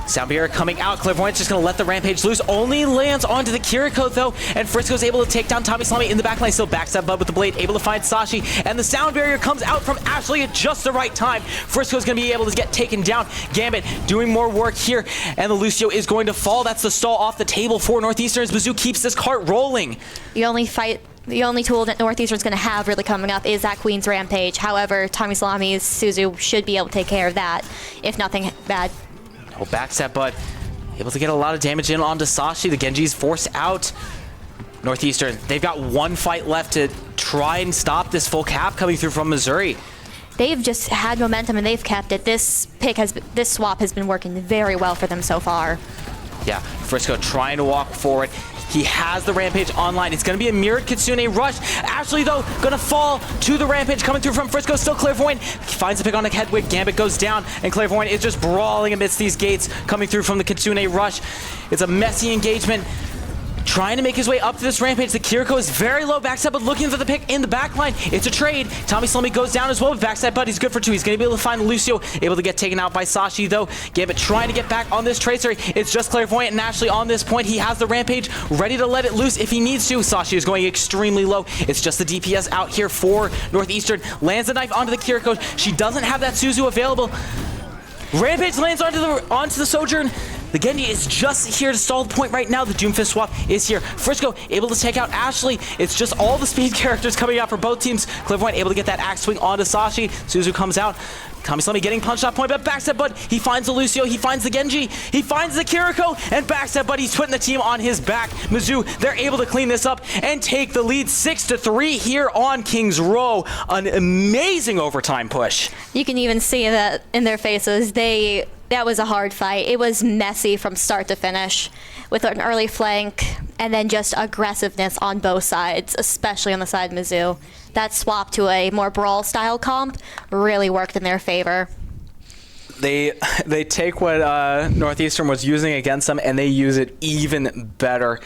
Sound barrier coming out. Clairvoyant's just going to let the rampage loose. Only lands onto the Kiriko, though. And Frisco's able to take down Tommy Salami in the backline. Still backstab Bud with the blade. Able to find Sashi. And the sound barrier comes out from Ashley at just the right time. Frisco's going to be able to get taken down. Gambit doing more work here. And the Lucio is going to fall. That's the stall off the table for Northeastern as Mizzou keeps this cart rolling. The only tool that Northeastern's going to have really coming up is that Queen's Rampage. However, Tommy Salami's Suzu should be able to take care of that, if nothing bad. Oh, backstab, but able to get a lot of damage in onto Sashi. The Genji's forced out. Northeastern, they've got one fight left to try and stop this full cap coming through from Missouri. They've just had momentum and they've kept it. This swap has been working very well for them so far. Yeah, Frisco trying to walk forward. He has the Rampage online. It's going to be a mirrored Kitsune rush. Ashley, though, going to fall to the Rampage coming through from Frisco. Still Clairvoyant. He finds a pick on the Hedwig. Gambit goes down, and Clairvoyant is just brawling amidst these gates coming through from the Kitsune rush. It's a messy engagement. Trying to make his way up to this Rampage. The Kiriko is very low. Backstab, but looking for the pick in the backline. It's a trade. Tommy Salami goes down as well with backstab, but he's good for 2. He's going to be able to find Lucio. Able to get taken out by Sashi, though. Gambit trying to get back on this tracer. It's just Clairvoyant and Ashley on this point. He has the Rampage ready to let it loose if he needs to. Sashi is going extremely low. It's just the DPS out here for Northeastern. Lands a knife onto the Kiriko. She doesn't have that Suzu available. Rampage lands onto the Sojourn. The Genji is just here to stall the point right now. The Doomfist swap is here. Frisco able to take out Ashley. It's just all the speed characters coming out for both teams. Clairvoyant able to get that axe swing onto Sashi. Suzu comes out. Tommy Salami getting punched off point, but backstab Bud. He finds the Lucio, he finds the Genji, he finds the Kiriko, and backstab Bud. He's putting the team on his back. Mizzou, they're able to clean this up and take the lead 6-3 here on Kings Row. An amazing overtime push. You can even see that in their faces. That was a hard fight. It was messy from start to finish with an early flank and then just aggressiveness on both sides, especially on the side of Mizzou. That swap to a more brawl style comp really worked in their favor. They take what Northeastern was using against them and they use it even better.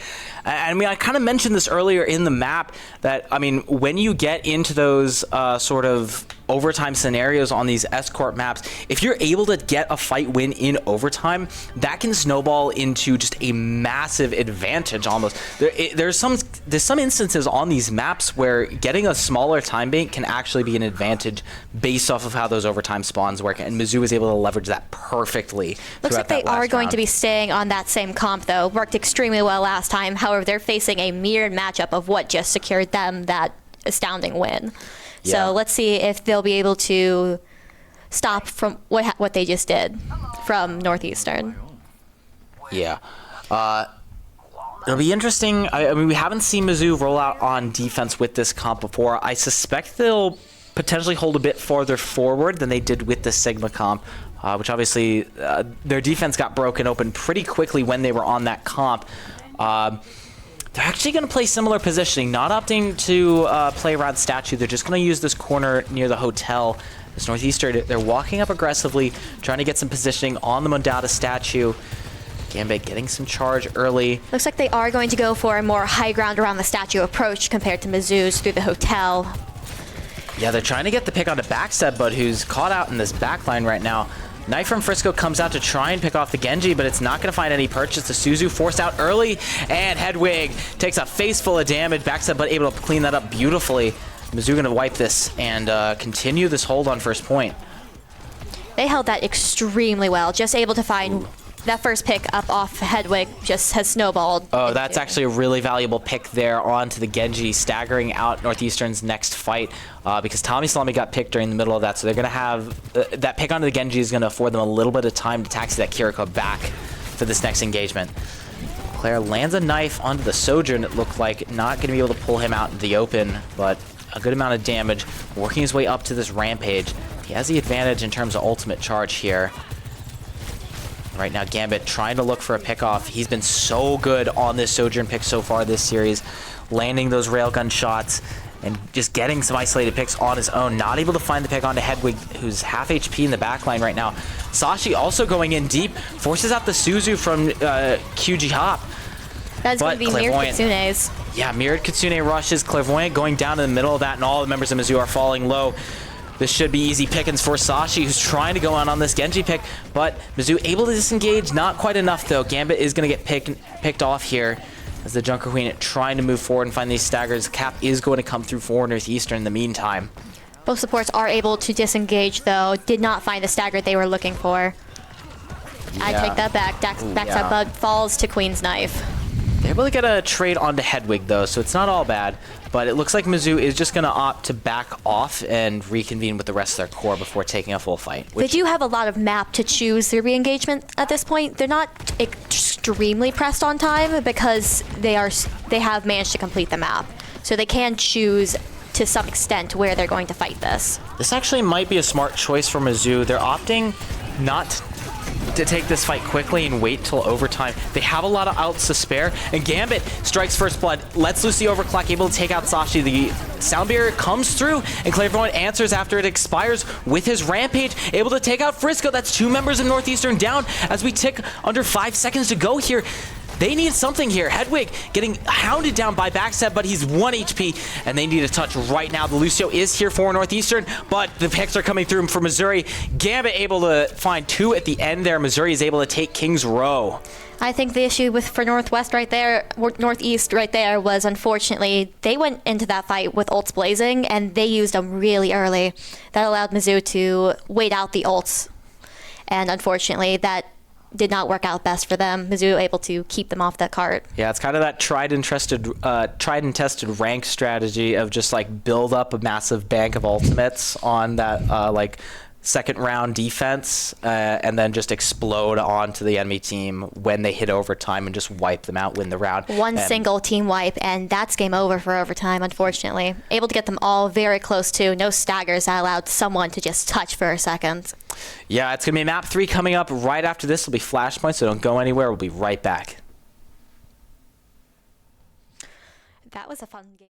I mean, I kind of mentioned this earlier in the map that, I mean, when you get into those sort of overtime scenarios on these escort maps, if you're able to get a fight win in overtime, that can snowball into just a massive advantage almost. There's some instances on these maps where getting a smaller time bank can actually be an advantage based off of how those overtime spawns work, and Mizzou was able to leverage that perfectly. Looks like they are going to be staying on that same comp, though. Worked extremely well last time. However, they're facing a mirrored matchup of what just secured them that astounding win. Yeah. So let's see if they'll be able to stop from what they just did from Northeastern. Yeah. It'll be interesting. I mean, we haven't seen Mizzou roll out on defense with this comp before. I suspect they'll potentially hold a bit farther forward than they did with the Sigma comp, which obviously their defense got broken open pretty quickly when they were on that comp. They're actually going to play similar positioning, not opting to play around statue. They're just going to use this corner near the hotel. This Northeastern, they're walking up aggressively, trying to get some positioning on the Mondada statue. Gambit getting some charge early. Looks like they are going to go for a more high ground around the statue approach compared to Mizzou's through the hotel. Yeah, they're trying to get the pick onto backstab, but who's caught out in this backline right now. Knife from Frisco comes out to try and pick off the Genji, but it's not going to find any purchase. The Suzu forced out early, and Hedwig takes a face full of damage. Backstab, but able to clean that up beautifully. Mizzou going to wipe this and continue this hold on first point. They held that extremely well, just able to find that first pick up off Hedwig just has snowballed. Oh, that's actually a really valuable pick there onto the Genji, staggering out Northeastern's next fight because Tommy Salami got picked during the middle of that, so they're going to have that pick onto the Genji is going to afford them a little bit of time to taxi that Kiriko back for this next engagement. Claire lands a knife onto the Sojourn, it looked like. Not going to be able to pull him out in the open, but a good amount of damage. Working his way up to this Rampage. He has the advantage in terms of ultimate charge here. Right now, Gambit trying to look for a pick-off. He's been so good on this Sojourn pick so far this series, landing those railgun shots and just getting some isolated picks on his own. Not able to find the pick onto Hedwig, who's half HP in the backline right now. Sashi also going in deep, forces out the Suzu from QG Hop. That's going to be Mirrored Kitsune's. Yeah, Mirrored Kitsune rushes. Clairvoyant going down in the middle of that, and all the members of Mizzou are falling low. This should be easy pickings for Sashi, who's trying to go on this Genji pick, but Mizzou able to disengage. Not quite enough, though. Gambit is going to get picked off here as the Junker Queen trying to move forward and find these staggers. Cap is going to come through for Northeastern in the meantime. Both supports are able to disengage, though. Did not find the stagger they were looking for. Yeah. I take that back. Backside Bug falls to Queen's Knife. They're able to get a trade onto Hedwig, though, so it's not all bad. But it looks like Mizzou is just going to opt to back off and reconvene with the rest of their core before taking a full fight. They do have a lot of map to choose their re-engagement at this point. They're not extremely pressed on time because they have managed to complete the map. So they can choose to some extent where they're going to fight this. This actually might be a smart choice for Mizzou. They're opting not to take this fight quickly and wait till overtime. They have a lot of outs to spare, and Gambit strikes first blood, lets loose the overclock, able to take out Sashi. The sound barrier comes through, and Clairvoyant answers after it expires with his Rampage, able to take out Frisco. That's 2 members of Northeastern down as we tick under 5 seconds to go here. They need something here. Hedwig getting hounded down by Backstab, but he's 1 HP, and they need a touch right now. The Lucio is here for Northeastern, but the picks are coming through for Missouri. Gambit able to find 2 at the end there. Missouri is able to take King's Row. I think the issue for Northeast right there was, unfortunately, they went into that fight with ults blazing, and they used them really early. That allowed Mizzou to wait out the ults, and unfortunately, that did not work out best for them. Mizzou able to keep them off that cart. Yeah, it's kind of that tried and tested rank strategy of just like build up a massive bank of ultimates on that like second round defense and then just explode onto the enemy team when they hit overtime and just wipe them out, win the round. One single team wipe, and that's game over for overtime, unfortunately. Able to get them all very close to. No staggers that allowed someone to just touch for a second. Yeah, it's going to be map 3 coming up right after this. Will be Flashpoint, so don't go anywhere. We'll be right back. That was a fun game.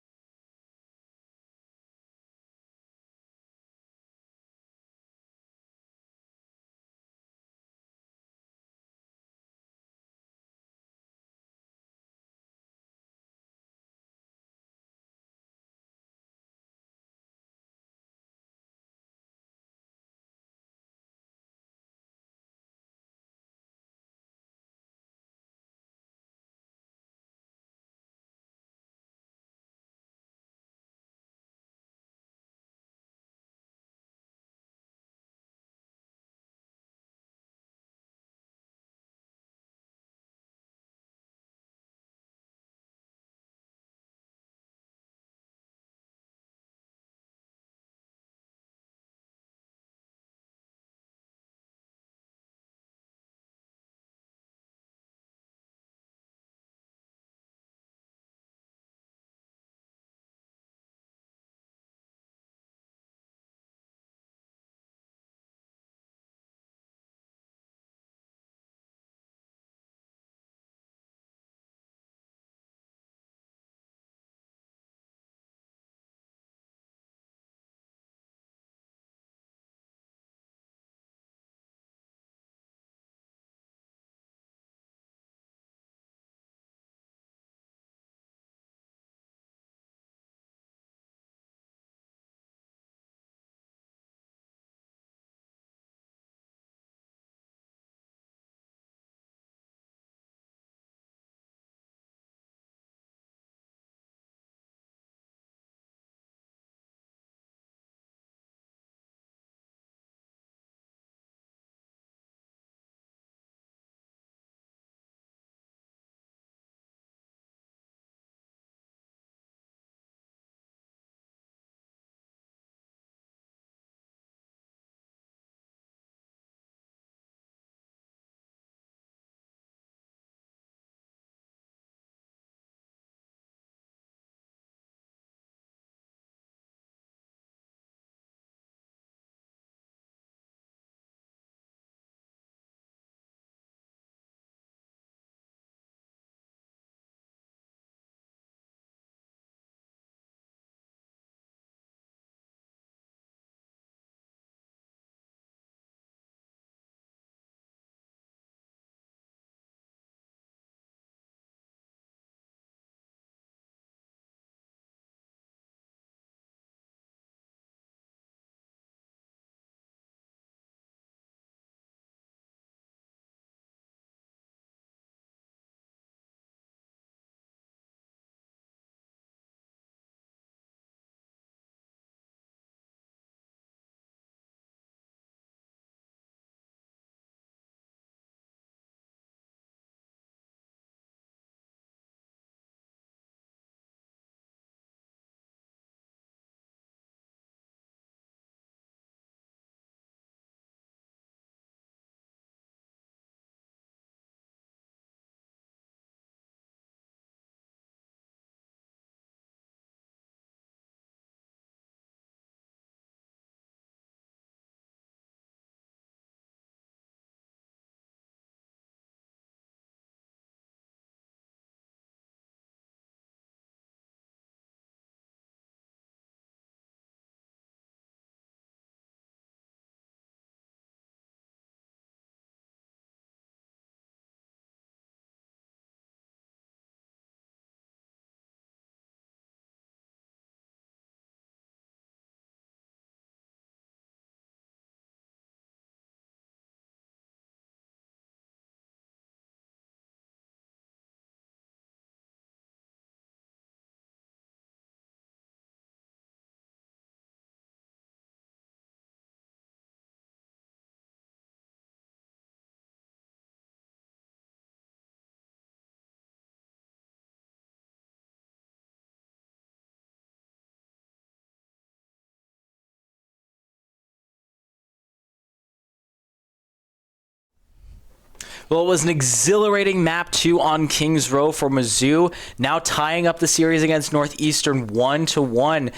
Well, it was an exhilarating map 2 on Kings Row for Mizzou, now tying up the series against Northeastern 1-1.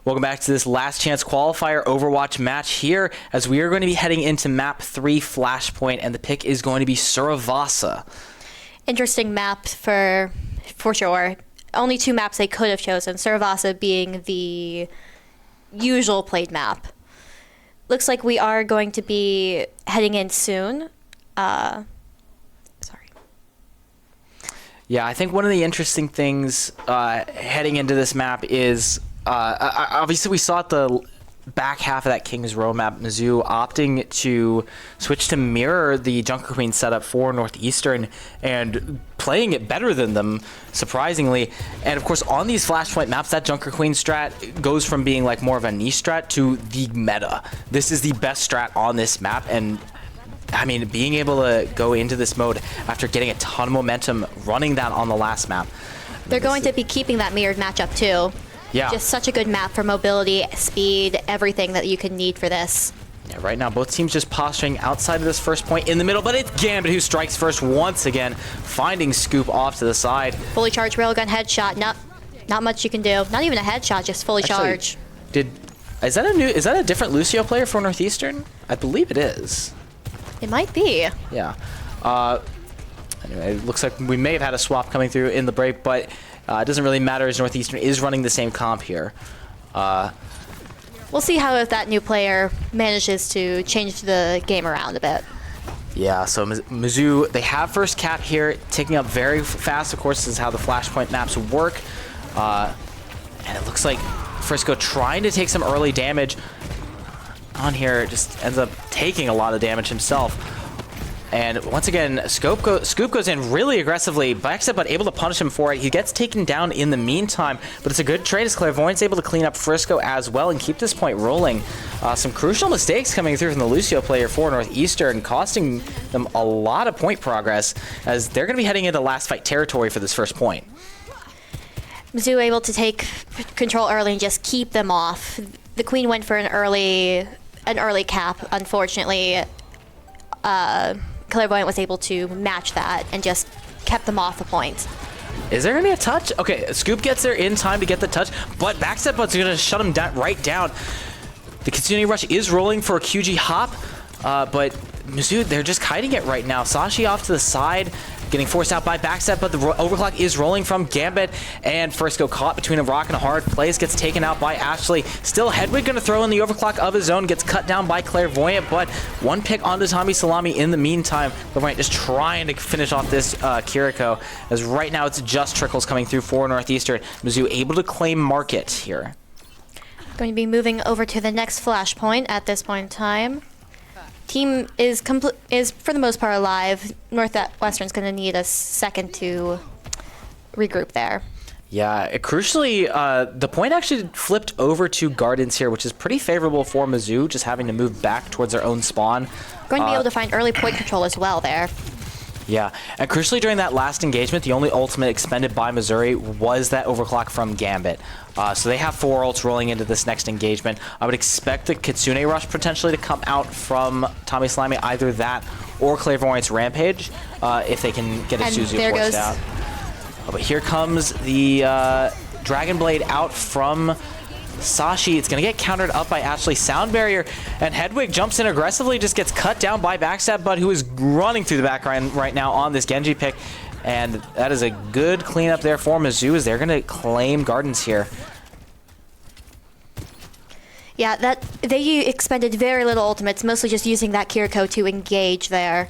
Welcome back to this last chance qualifier Overwatch match here, as we are going to be heading into map 3 Flashpoint, and the pick is going to be Suravasa. Interesting map for sure. Only 2 maps they could have chosen, Suravasa being the usual played map. Looks like we are going to be heading in soon. Yeah, I think one of the interesting things heading into this map is, obviously we saw at the back half of that Kings Row map, Mizzou opting to switch to mirror the Junker Queen setup for Northeastern and playing it better than them, surprisingly. And of course, on these Flashpoint maps, that Junker Queen strat goes from being like more of a niche strat to the meta. This is the best strat on this map, and I mean, being able to go into this mode after getting a ton of momentum running that on the last map. They're going to be keeping that mirrored matchup too. Yeah. Just such a good map for mobility, speed, everything that you could need for this. Yeah, right now, both teams just posturing outside of this first point in the middle, but it's Gambit who strikes first once again, finding Scoop off to the side. Fully charged railgun headshot. Not much you can do. Not even a headshot, just fully charged. Is that a different Lucio player for Northeastern? I believe it is. It might be. Yeah. Anyway, it looks like we may have had a swap coming through in the break, but it doesn't really matter as Northeastern is running the same comp here. We'll see how if that new player manages to change the game around a bit. Yeah, so Mizzou, they have first cap here, ticking up very fast. Of course, this is how the Flashpoint maps work. And it looks like Frisco trying to take some early damage on here, just ends up taking a lot of damage himself. And once again, Scoop goes in really aggressively, backstep, but able to punish him for it. He gets taken down in the meantime, but it's a good trade as Clairvoyant's able to clean up Frisco as well and keep this point rolling. Some crucial mistakes coming through from the Lucio player for Northeastern, costing them a lot of point progress, as they're going to be heading into last fight territory for this first point. Mizzou able to take control early and just keep them off. The Queen went for an early cap. Unfortunately, Clairvoyant was able to match that and just kept them off the point. Is there going to be a touch? Okay, Scoop gets there in time to get the touch, but backstep but's going to shut him right down. The Kitsune Rush is rolling for a QG hop, but Mizzou, they're just kiting it right now. Sashi off to the side, getting forced out by backstep, but the overclock is rolling from Gambit, and Frisco caught between a rock and a hard place, gets taken out by Ashley. Still, Hedwig going to throw in the overclock of his own, gets cut down by Clairvoyant, but one pick onto Tommy Salami in the meantime. Clairvoyant just trying to finish off this Kiriko, as right now it's just trickles coming through for Northeastern. Mizzou able to claim market here. Going to be moving over to the next flashpoint at this point in time. Team is for the most part alive. Northwestern's going to need a second to regroup there. Yeah, crucially, the point actually flipped over to Gardens here, which is pretty favorable for Mizzou, just having to move back towards their own spawn. Going to be able to find early point control as well there. Yeah, and crucially during that last engagement, the only ultimate expended by Missouri was that overclock from Gambit. So they have 4 ults rolling into this next engagement. I would expect the Kitsune Rush potentially to come out from Tommy Slimy, either that or Clairvoyant's Rampage, if they can get a Suzu forced out. Oh, but here comes the Dragon Blade out from Sashi. It's going to get countered up by Ashley. Sound barrier, and Hedwig jumps in aggressively, just gets cut down by Backstab Bud, who is running through the background right now on this Genji pick. And that is a good cleanup there for Mizzou, as they're going to claim Gardens here. Yeah, they expended very little ultimates, mostly just using that Kiriko to engage there.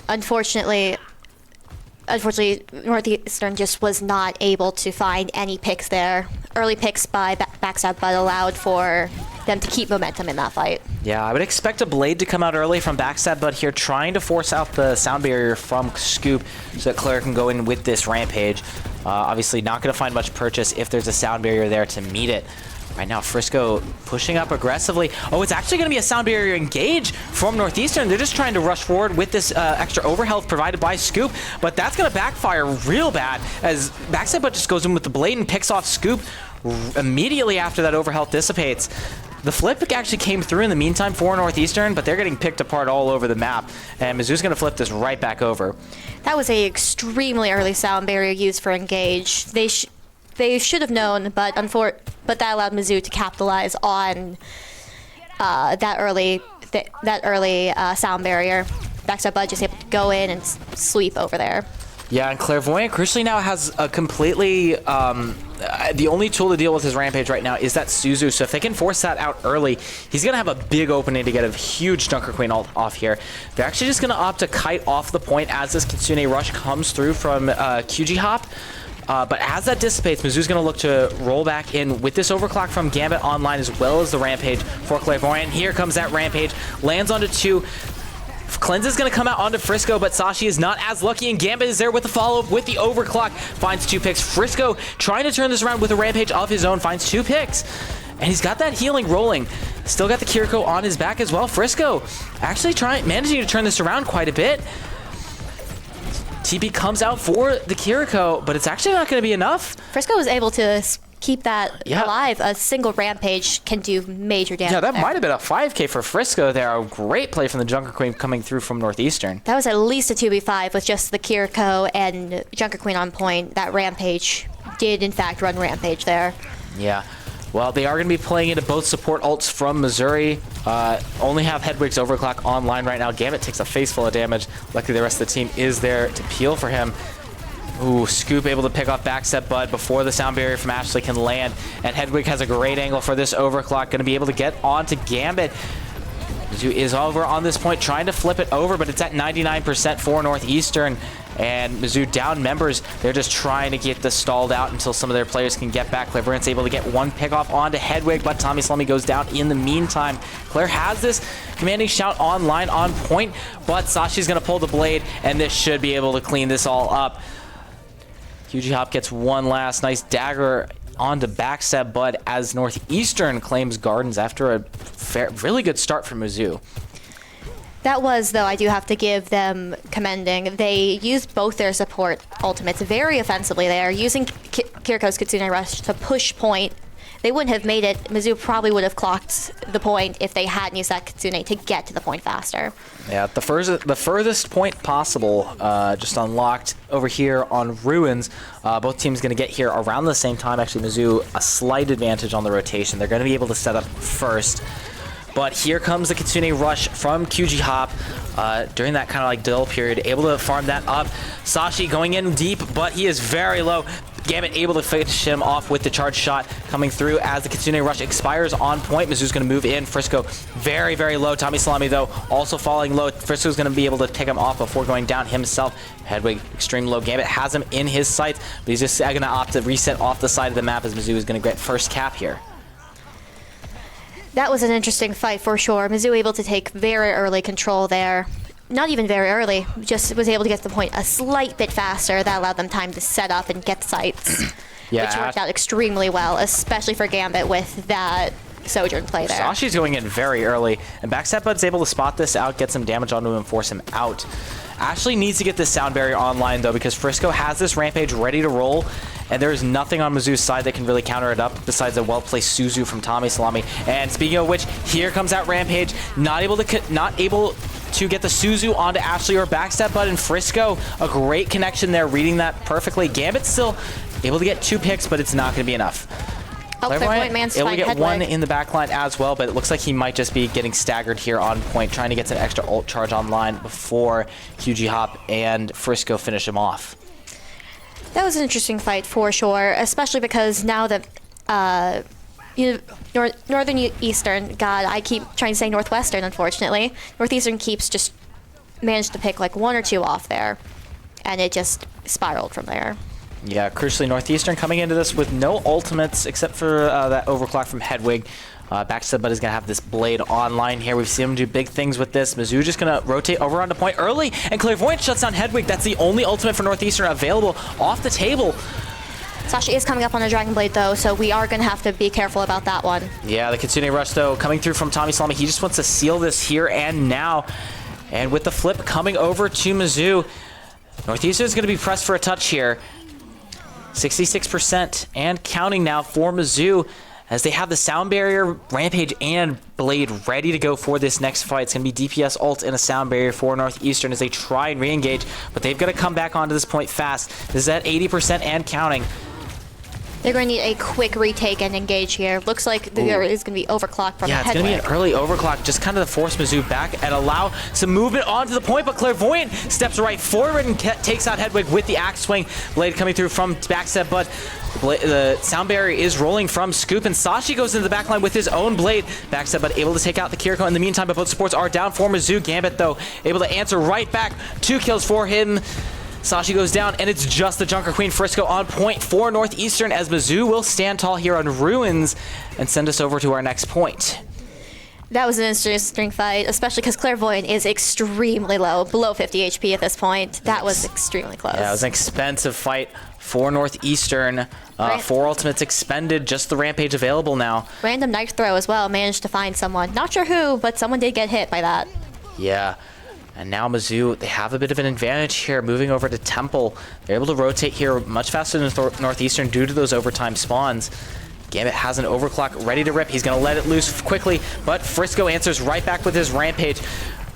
Unfortunately, Northeastern just was not able to find any picks there. Early picks by Backstab Bud allowed for them to keep momentum in that fight. Yeah, I would expect a Blade to come out early from Backstab Bud here, trying to force out the sound barrier from Scoop so that Claire can go in with this Rampage. Obviously not going to find much purchase if there's a sound barrier there to meet it. Right now, Frisco pushing up aggressively. Oh, it's actually going to be a sound barrier engage from Northeastern. They're just trying to rush forward with this extra overhealth provided by Scoop, but that's going to backfire real bad, as Backstab Bud just goes in with the Blade and picks off Scoop immediately after that overhealth dissipates. The flip actually came through in the meantime for Northeastern, but they're getting picked apart all over the map. And Mizzou's going to flip this right back over. That was a extremely early sound barrier used for engage. They should have known, but that allowed Mizzou to capitalize on that early sound barrier. Backstab Bud just able to go in and sweep over there. Yeah, and Clairvoyant crucially now has a completely... the only tool to deal with his Rampage right now is that Suzu, so if they can force that out early, he's going to have a big opening to get a huge Junker Queen off here. They're actually just going to opt to kite off the point as this Kitsune Rush comes through from QG Hop. But as that dissipates, Mizzou's going to look to roll back in with this overclock from Gambit online as well as the Rampage for Clairvoyant. Here comes that Rampage, lands onto 2. Cleanse is going to come out onto Frisco, but Sashi is not as lucky, and Gambit is there with the follow-up with the overclock. Finds 2 picks. Frisco trying to turn this around with a Rampage of his own, finds 2 picks. And he's got that healing rolling. Still got the Kiriko on his back as well. Frisco actually managing to turn this around quite a bit. TP comes out for the Kiriko, but it's actually not going to be enough. Frisco was able to keep that alive. A single Rampage can do major damage. Yeah, that might have been a 5K for Frisco there. A great play from the Junker Queen coming through from Northeastern. That was at least a 2v5 with just the Kiriko and Junker Queen on point. That Rampage did, in fact, run Rampage there. Yeah. Well, they are going to be playing into both support ults from Missouri. Only have Hedwig's overclock online right now. Gambit takes a face full of damage. Luckily, the rest of the team is there to peel for him. Ooh, Scoop able to pick off backstep Bud before the sound barrier from Ashley can land. And Hedwig has a great angle for this overclock. Going to be able to get onto Gambit. Mizzou is over on this point, trying to flip it over, but it's at 99% for Northeastern. And Mizzou down members. They're just trying to get this stalled out until some of their players can get back. Clairvoyant's able to get 1 pick off onto Hedwig, but Tommy Slummy goes down in the meantime. Claire has this commanding shout online on point, but Sashi's going to pull the blade, and this should be able to clean this all up. QG Hop gets 1 last nice dagger onto backstep Bud as Northeastern claims Gardens after a really good start from Mizzou. That was, though, I do have to give them commending. They used both their support ultimates very offensively there, using Kiriko's Kitsune Rush to push point. They wouldn't have made it. Mizzou probably would have clocked the point if they hadn't used that Kitsune to get to the point faster. Yeah, the furthest point possible just unlocked over here on Ruins. Both teams going to get here around the same time. Actually, Mizzou a slight advantage on the rotation. They're going to be able to set up first. But here comes the Kitsune Rush from QG Hop during that kind of like dull period, able to farm that up. Sashi going in deep, but he is very low. Gambit able to finish him off with the charge shot coming through as the Kitsune Rush expires on point. Mizzou's going to move in. Frisco very, very low. Tommy Salami, though, also falling low. Frisco's going to be able to pick him off before going down himself. Hedwig extreme low. Gambit has him in his sights, but he's just going to opt to reset off the side of the map as Mizzou is going to get first cap here. That was an interesting fight for sure. Mizzou able to take very early control there. Not even very early, just was able to get to the point a slight bit faster. That allowed them time to set up and get sights, which worked out extremely well, especially for Gambit with that Sojourn play there. Sashi's going in very early, and Backstep Bud's able to spot this out, get some damage onto him, and force him out. Ashley needs to get this sound barrier online, though, because Frisco has this Rampage ready to roll, and there is nothing on Mizzou's side that can really counter it up besides a well-placed Suzu from Tommy Salami. And speaking of which, here comes that Rampage, not able to get the Suzu onto Ashley or Backstep Bud and Frisco. A great connection there, reading that perfectly. Gambit's still able to get 2 picks, but it's not going to be enough. Clairvoyant able to get 1 in the backline as well, but it looks like he might just be getting staggered here on point, trying to get an extra ult charge online before QG Hop and Frisco finish him off. That was an interesting fight for sure, especially because now that Northern Eastern, God, I keep trying to say Northwestern, unfortunately. Northeastern keeps just managed to pick like 1 or 2 off there, and it just spiraled from there. Yeah, crucially, Northeastern coming into this with no ultimates except for that overclock from Hedwig. Backstep Bud is going to have this blade online here. We've seen him do big things with this. Mizzou just going to rotate over onto point early, and Clairvoyant shuts down Hedwig. That's the only ultimate for Northeastern available off the table. Sasha is coming up on a Dragon Blade, though, so we are going to have to be careful about that one. Yeah, the Kitsune Rush, though, coming through from Tommy Salami. He just wants to seal this here and now. And with the flip coming over to Mizzou, Northeastern is going to be pressed for a touch here. 66% and counting now for Mizzou as they have the sound barrier, Rampage, and Blade ready to go for this next fight. It's going to be DPS ult and a sound barrier for Northeastern as they try and re-engage, but they've got to come back onto this point fast. This is at 80% and counting. They're going to need a quick retake and engage here. Looks like there is going to be overclock from Yeah, it's going to be an early overclock, just kind of to force Mizzou back and allow some movement onto the point, but Clairvoyant steps right forward and takes out Hedwig with the axe swing. Blade coming through from backstep, but the sound barrier is rolling from Scoop, and Sashi goes into the backline with his own blade. Backstep, but able to take out the Kiriko in the meantime, but both supports are down for Mizzou. Gambit, though, able to answer right back. 2 kills for him. Sashi goes down, and it's just the Junker Queen Frisco on point for Northeastern, as Mizzou will stand tall here on Ruins and send us over to our next point. That was an interesting fight, especially because Clairvoyant is extremely low, below 50 HP at this point. That was extremely close. Yeah, it was an expensive fight for Northeastern. 4 ultimates expended, just the Rampage available now. Random knife throw as well, managed to find someone. Not sure who, but someone did get hit by that. Yeah. And now Mizzou, they have a bit of an advantage here, moving over to Temple. They're able to rotate here much faster than Northeastern due to those overtime spawns. Gambit has an overclock ready to rip. He's going to let it loose quickly, but Frisco answers right back with his Rampage.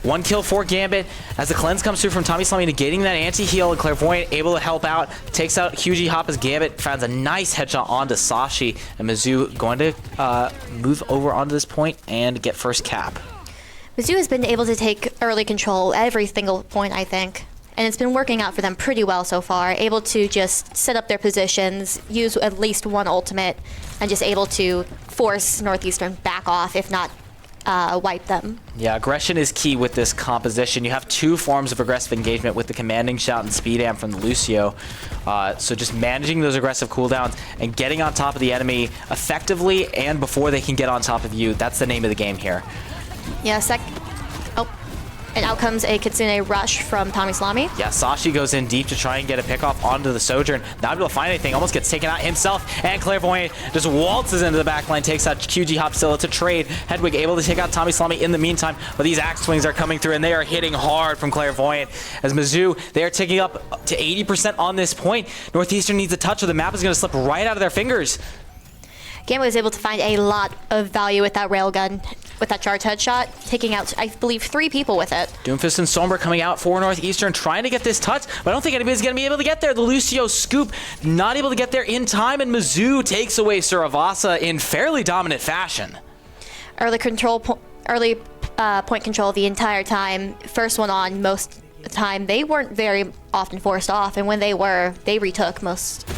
1 kill for Gambit as the cleanse comes through from Tommy Slummy, negating that anti-heal, and Clairvoyant able to help out. Takes out Hugie Hop as Gambit finds a nice headshot onto Sashi, and Mizzou going to move over onto this point and get first cap. Mizzou has been able to take early control every single point, I think. And it's been working out for them pretty well so far. Able to just set up their positions, use at least one ultimate, and just able to force Northeastern back off, if not wipe them. Yeah, aggression is key with this composition. You have 2 forms of aggressive engagement with the commanding shout and speed amp from the Lucio. So just managing those aggressive cooldowns and getting on top of the enemy effectively and before they can get on top of you, that's the name of the game here. Yeah, and out comes a Kitsune rush from Tommy Salami. Yeah, Sashi goes in deep to try and get a pickoff onto the Sojourn. Not able to find anything, almost gets taken out himself, and Clairvoyant just waltzes into the backline, takes out QG Hopzilla to trade. Hedwig able to take out Tommy Salami in the meantime, but these axe swings are coming through, and they are hitting hard from Clairvoyant. As Mizzou, they are taking up to 80% on this point. Northeastern needs a touch, or the map is going to slip right out of their fingers. Gambit was able to find a lot of value with that railgun, with that charge headshot, taking out, I believe, 3 people with it. Doomfist and Sombra coming out for Northeastern, trying to get this touch, but I don't think anybody's going to be able to get there. The Lucio Scoop not able to get there in time, and Mizzou takes away Suravasa in fairly dominant fashion. Early point control the entire time. First one on most of the time. They weren't very often forced off, and when they were, they retook most.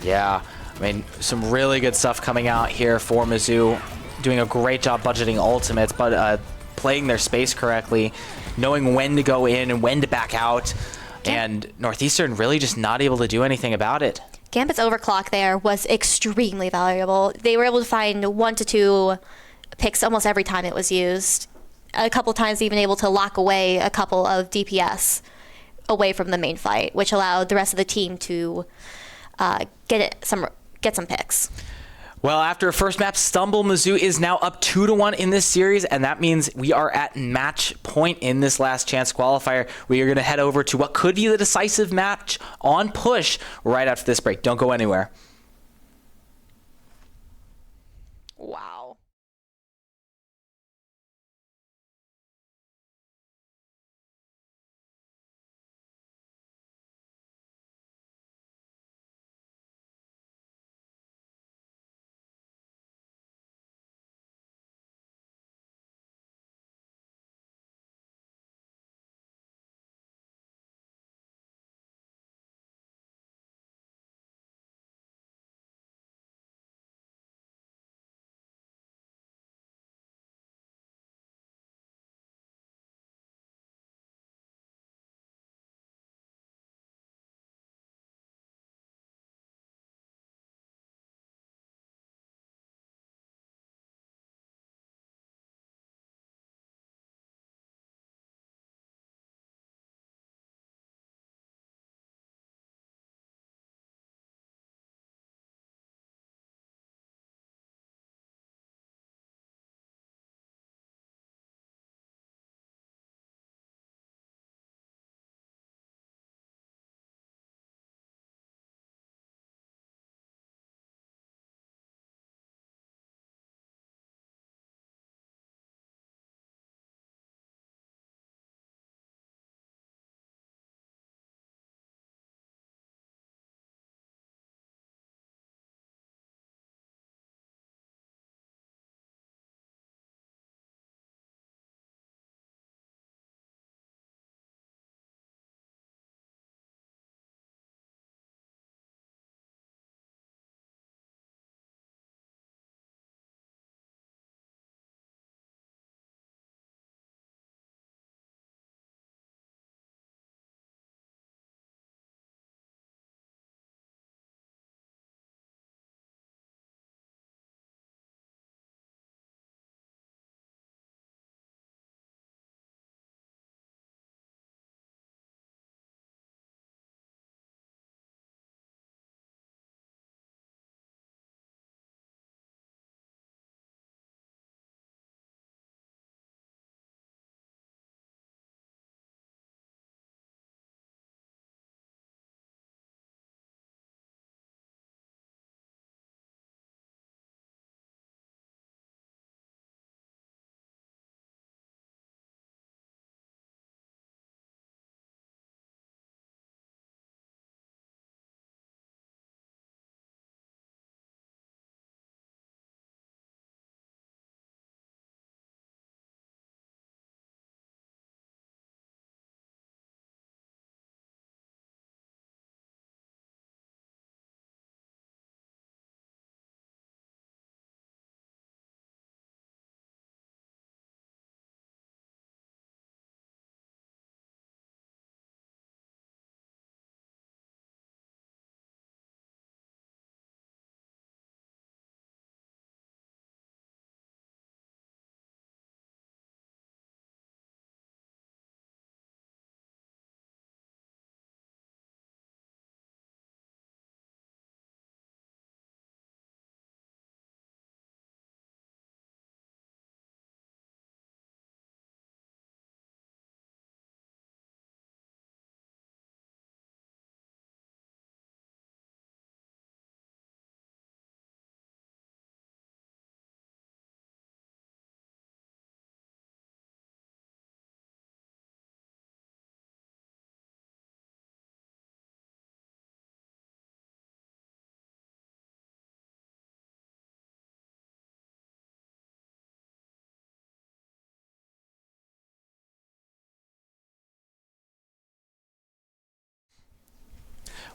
Yeah. I mean, some really good stuff coming out here for Mizzou. Doing a great job budgeting ultimates, but playing their space correctly, knowing when to go in and when to back out, and Northeastern really just not able to do anything about it. Gambit's overclock there was extremely valuable. They were able to find 1 to 2 picks almost every time it was used. A couple times even able to lock away a couple of DPS away from the main fight, which allowed the rest of the team to get some picks. Well, after a first map stumble, Mizzou is now up 2-1 in this series, and that means we are at match point in this last chance qualifier. We are going to head over to what could be the decisive match on Push right after this break. Don't go anywhere. Wow.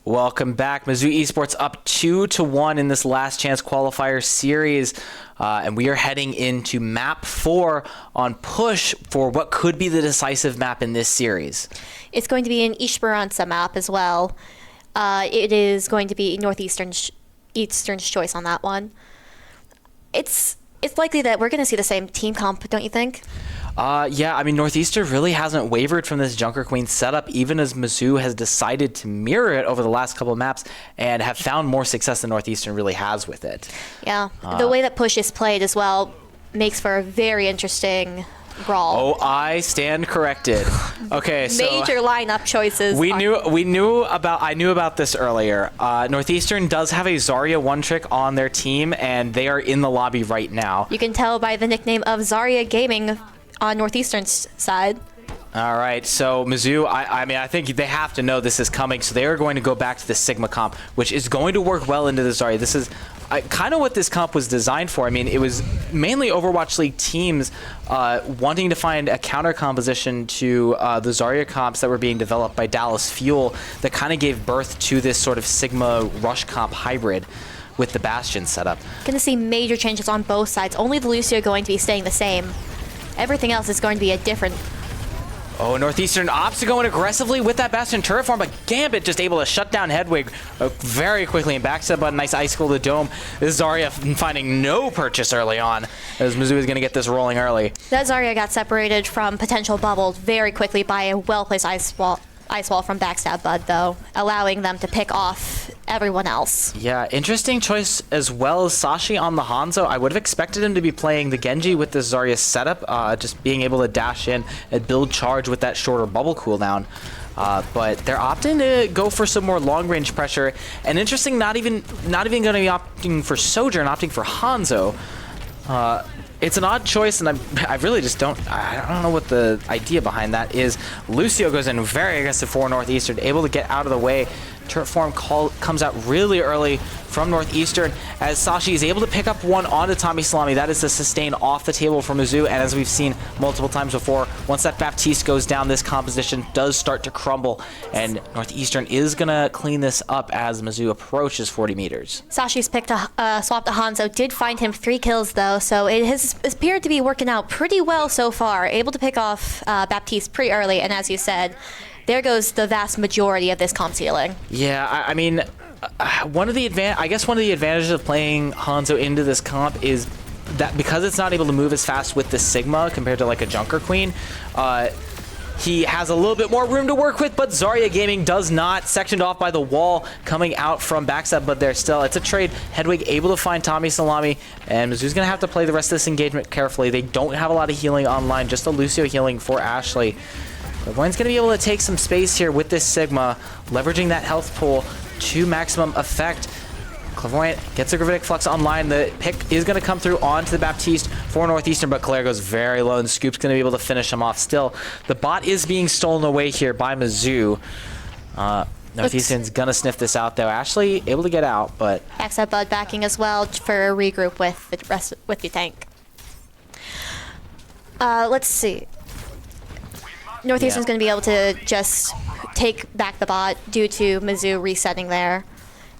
Welcome back. Mizzou Esports up 2-1 in this last chance qualifier series. And we are heading into map 4 on push for what could be the decisive map in this series. It's going to be an Esperanza map as well. It is going to be Northeastern's choice on that one. It's likely that we're going to see the same team comp, don't you think? Yeah, I mean, Northeastern really hasn't wavered from this Junker Queen setup, even as Mizzou has decided to mirror it over the last couple of maps and have found more success than Northeastern really has with it. Yeah, the way that push is played as well makes for a very interesting brawl. Oh, I stand corrected. Okay, so major lineup choices. I knew about this earlier. Northeastern does have a Zarya one trick on their team, and they are in the lobby right now. You can tell by the nickname of Zarya Gaming on Northeastern's side. All right, so Mizzou, I mean, I think they have to know this is coming, so they are going to go back to the Sigma comp, which is going to work well into the Zarya. This is kind of what this comp was designed for. I mean, it was mainly Overwatch League teams wanting to find a counter composition to the Zarya comps that were being developed by Dallas Fuel that kind of gave birth to this sort of Sigma Rush comp hybrid with the Bastion setup. Going to see major changes on both sides. Only the Lucio going to be staying the same. Everything else is going to be a different. Oh, Northeastern opts to go in aggressively with that Bastion turret farm, but Gambit just able to shut down Hedwig very quickly and backs up a nice icicle to the dome. This Zarya finding no purchase early on, as Mizzou is going to get this rolling early. That Zarya got separated from potential bubbles very quickly by a well-placed ice wall from Backstab Bud, though, allowing them to pick off everyone else. Yeah, interesting choice as well as Sashi on the Hanzo. I would have expected him to be playing the Genji with this Zarya setup, just being able to dash in and build charge with that shorter bubble cooldown. But they're opting to go for some more long-range pressure. And interesting, not even going to be opting for Sojourn, opting for Hanzo. It's an odd choice, and I really just don't know what the idea behind that is. Lucio goes in very aggressive for Northeastern, able to get out of the way. Turret form comes out really early from Northeastern as Sashi is able to pick up one onto Tommy Salami. That is a sustain off the table for Mizzou, and as we've seen multiple times before, once that Baptiste goes down, this composition does start to crumble, and Northeastern is going to clean this up as Mizzou approaches 40 meters. Sashi's swapped to Hanzo, did find him 3 kills though, so it has appeared to be working out pretty well so far. Able to pick off Baptiste pretty early, and as you said, there goes the vast majority of this comp ceiling. Yeah, I mean, one of the advantages of playing Hanzo into this comp is that because it's not able to move as fast with the Sigma compared to like a Junker Queen, he has a little bit more room to work with, but Zarya Gaming does not. Sectioned off by the wall coming out from backstab, but there's still, it's a trade. Hedwig able to find Tommy Salami, and Mizzou's going to have to play the rest of this engagement carefully. They don't have a lot of healing online, just a Lucio healing for Ashley. Clairvoyant's going to be able to take some space here with this Sigma, leveraging that health pool to maximum effect. Clairvoyant gets a Gravitic Flux online. The pick is going to come through onto the Baptiste for Northeastern, but Claire goes very low, and Scoop's going to be able to finish him off still. The bot is being stolen away here by Mizzou. Northeastern's going to sniff this out, though. Ashley able to get out, but... Backstab Bud backing as well for a regroup with the rest with the tank. Let's see. Northeastern's going to be able to just take back the bot due to Mizzou resetting there,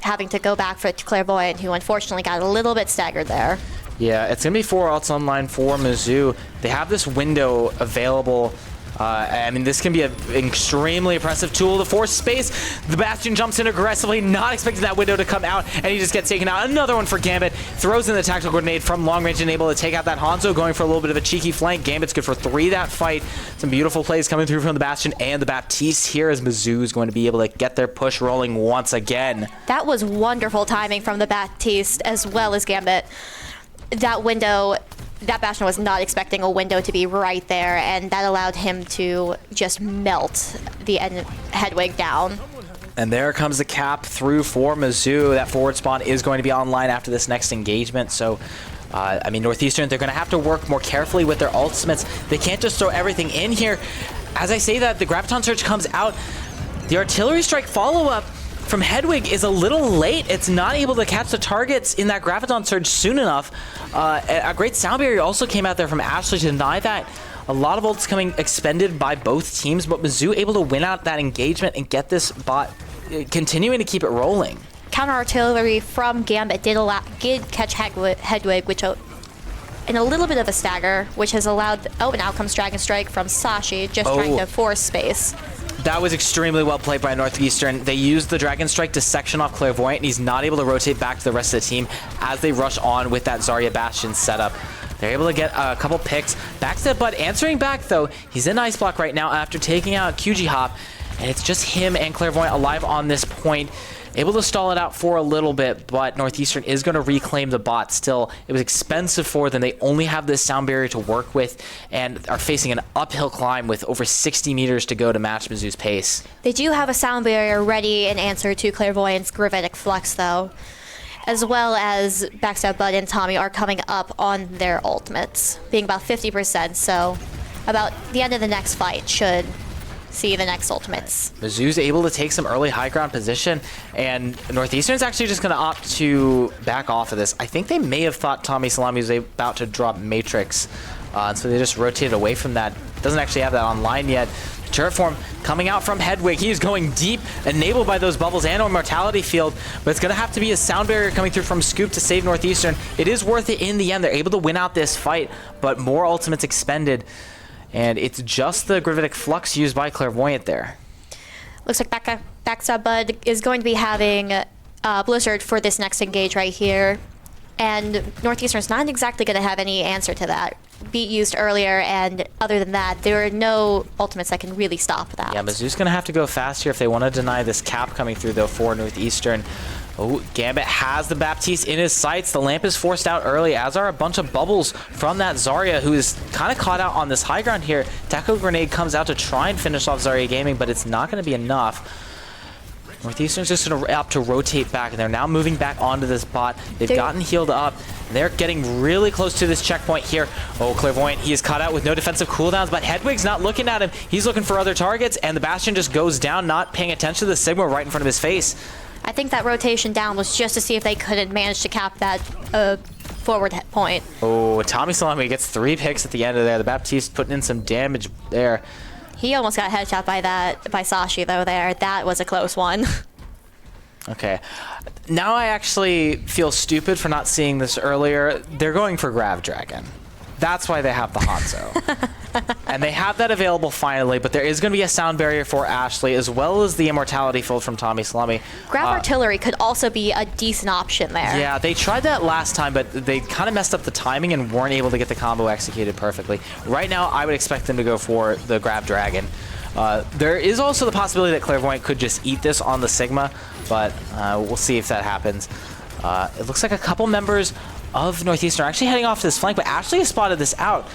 having to go back for Clairvoyant, who unfortunately got a little bit staggered there. Yeah, it's going to be 4 ults online for Mizzou. They have this window available. I mean, this can be an extremely impressive tool to force space. The Bastion jumps in aggressively, not expecting that window to come out, and he just gets taken out. Another one for Gambit. Throws in the tactical grenade from long range and able to take out that Hanzo, going for a little bit of a cheeky flank. Gambit's good for 3 that fight. Some beautiful plays coming through from the Bastion and the Baptiste here as Mizzou is going to be able to get their push rolling once again. That was wonderful timing from the Baptiste as well as Gambit. That window... That Bastion was not expecting a window to be right there, and that allowed him to just melt the Hedwig down. And there comes the cap through for Mizzou. That forward spawn is going to be online after this next engagement, so I mean, Northeastern, they're going to have to work more carefully with their ultimates. They can't just throw everything in here. As I say that, the Graviton Surge comes out. The Artillery Strike follow-up from Hedwig is a little late. It's not able to catch the targets in that Graviton Surge soon enough. A great sound barrier also came out there from Ashley to deny that. A lot of ults coming expended by both teams, but Mizzou able to win out that engagement and get this bot continuing to keep it rolling. Counter artillery from Gambit did catch Hedwig, which in a little bit of a stagger, which has allowed an outcomes Dragon Strike from Sashi, just trying to force space. That was extremely well played by Northeastern. They used the Dragon Strike to section off Clairvoyant, and he's not able to rotate back to the rest of the team as they rush on with that Zarya Bastion setup. They're able to get a couple picks. Backstep Bud answering back, though. He's in Ice Block right now after taking out QG Hop, and it's just him and Clairvoyant alive on this point. Able to stall it out for a little bit, but Northeastern is going to reclaim the bot. Still, it was expensive for them. They only have this sound barrier to work with and are facing an uphill climb with over 60 meters to go to match Mizzou's pace. They do have a sound barrier ready in answer to Clairvoyant's Gravitic Flux, though, as well as Backstab Bud and Tommy are coming up on their ultimates, being about 50%, so about the end of the next fight should see the next ultimates. Mizzou's able to take some early high ground position, and Northeastern's actually just going to opt to back off of this. I think they may have thought Tommy Salami was about to drop Matrix, so they just rotated away from that. Doesn't actually have that online yet. Turret form coming out from Hedwig. He is going deep, enabled by those bubbles and Immortality Field, but it's going to have to be a sound barrier coming through from Scoop to save Northeastern. It is worth it in the end. They're able to win out this fight, but more ultimates expended. And it's just the Gravitic Flux used by Clairvoyant there. Looks like Backstab Bud is going to be having Blizzard for this next engage right here. And Northeastern's not exactly going to have any answer to that. Beat used earlier, and other than that, there are no ultimates that can really stop that. Yeah, Mizzou's going to have to go fast here if they want to deny this cap coming through, though, for Northeastern. Oh, Gambit has the Baptiste in his sights. The lamp is forced out early, as are a bunch of bubbles from that Zarya, who is kind of caught out on this high ground here. Taco Grenade comes out to try and finish off Zarya Gaming, but it's not going to be enough. Northeastern's just going to opt to rotate back, and they're now moving back onto this bot. They've gotten healed up. They're getting really close to this checkpoint here. Oh, Clairvoyant, he is caught out with no defensive cooldowns, but Hedwig's not looking at him. He's looking for other targets, and the Bastion just goes down, not paying attention to the Sigma right in front of his face. I think that rotation down was just to see if they couldn't manage to cap that forward point. Oh, Tommy Salami gets 3 picks at the end of there. The Baptiste putting in some damage there. He almost got headshot by Sashi, though, there. That was a close one. Okay. Now I actually feel stupid for not seeing this earlier. They're going for Grav Dragon. That's why they have the Hanzo. And they have that available finally, but there is going to be a sound barrier for Ashley, as well as the Immortality Field from Tommy Salami. Grav Artillery could also be a decent option there. Yeah, they tried that last time, but they kind of messed up the timing and weren't able to get the combo executed perfectly. Right now, I would expect them to go for the Grav Dragon. There is also the possibility that Clairvoyant could just eat this on the Sigma, but we'll see if that happens. It looks like a couple members of Northeastern are actually heading off this flank, but Ashley has spotted this out.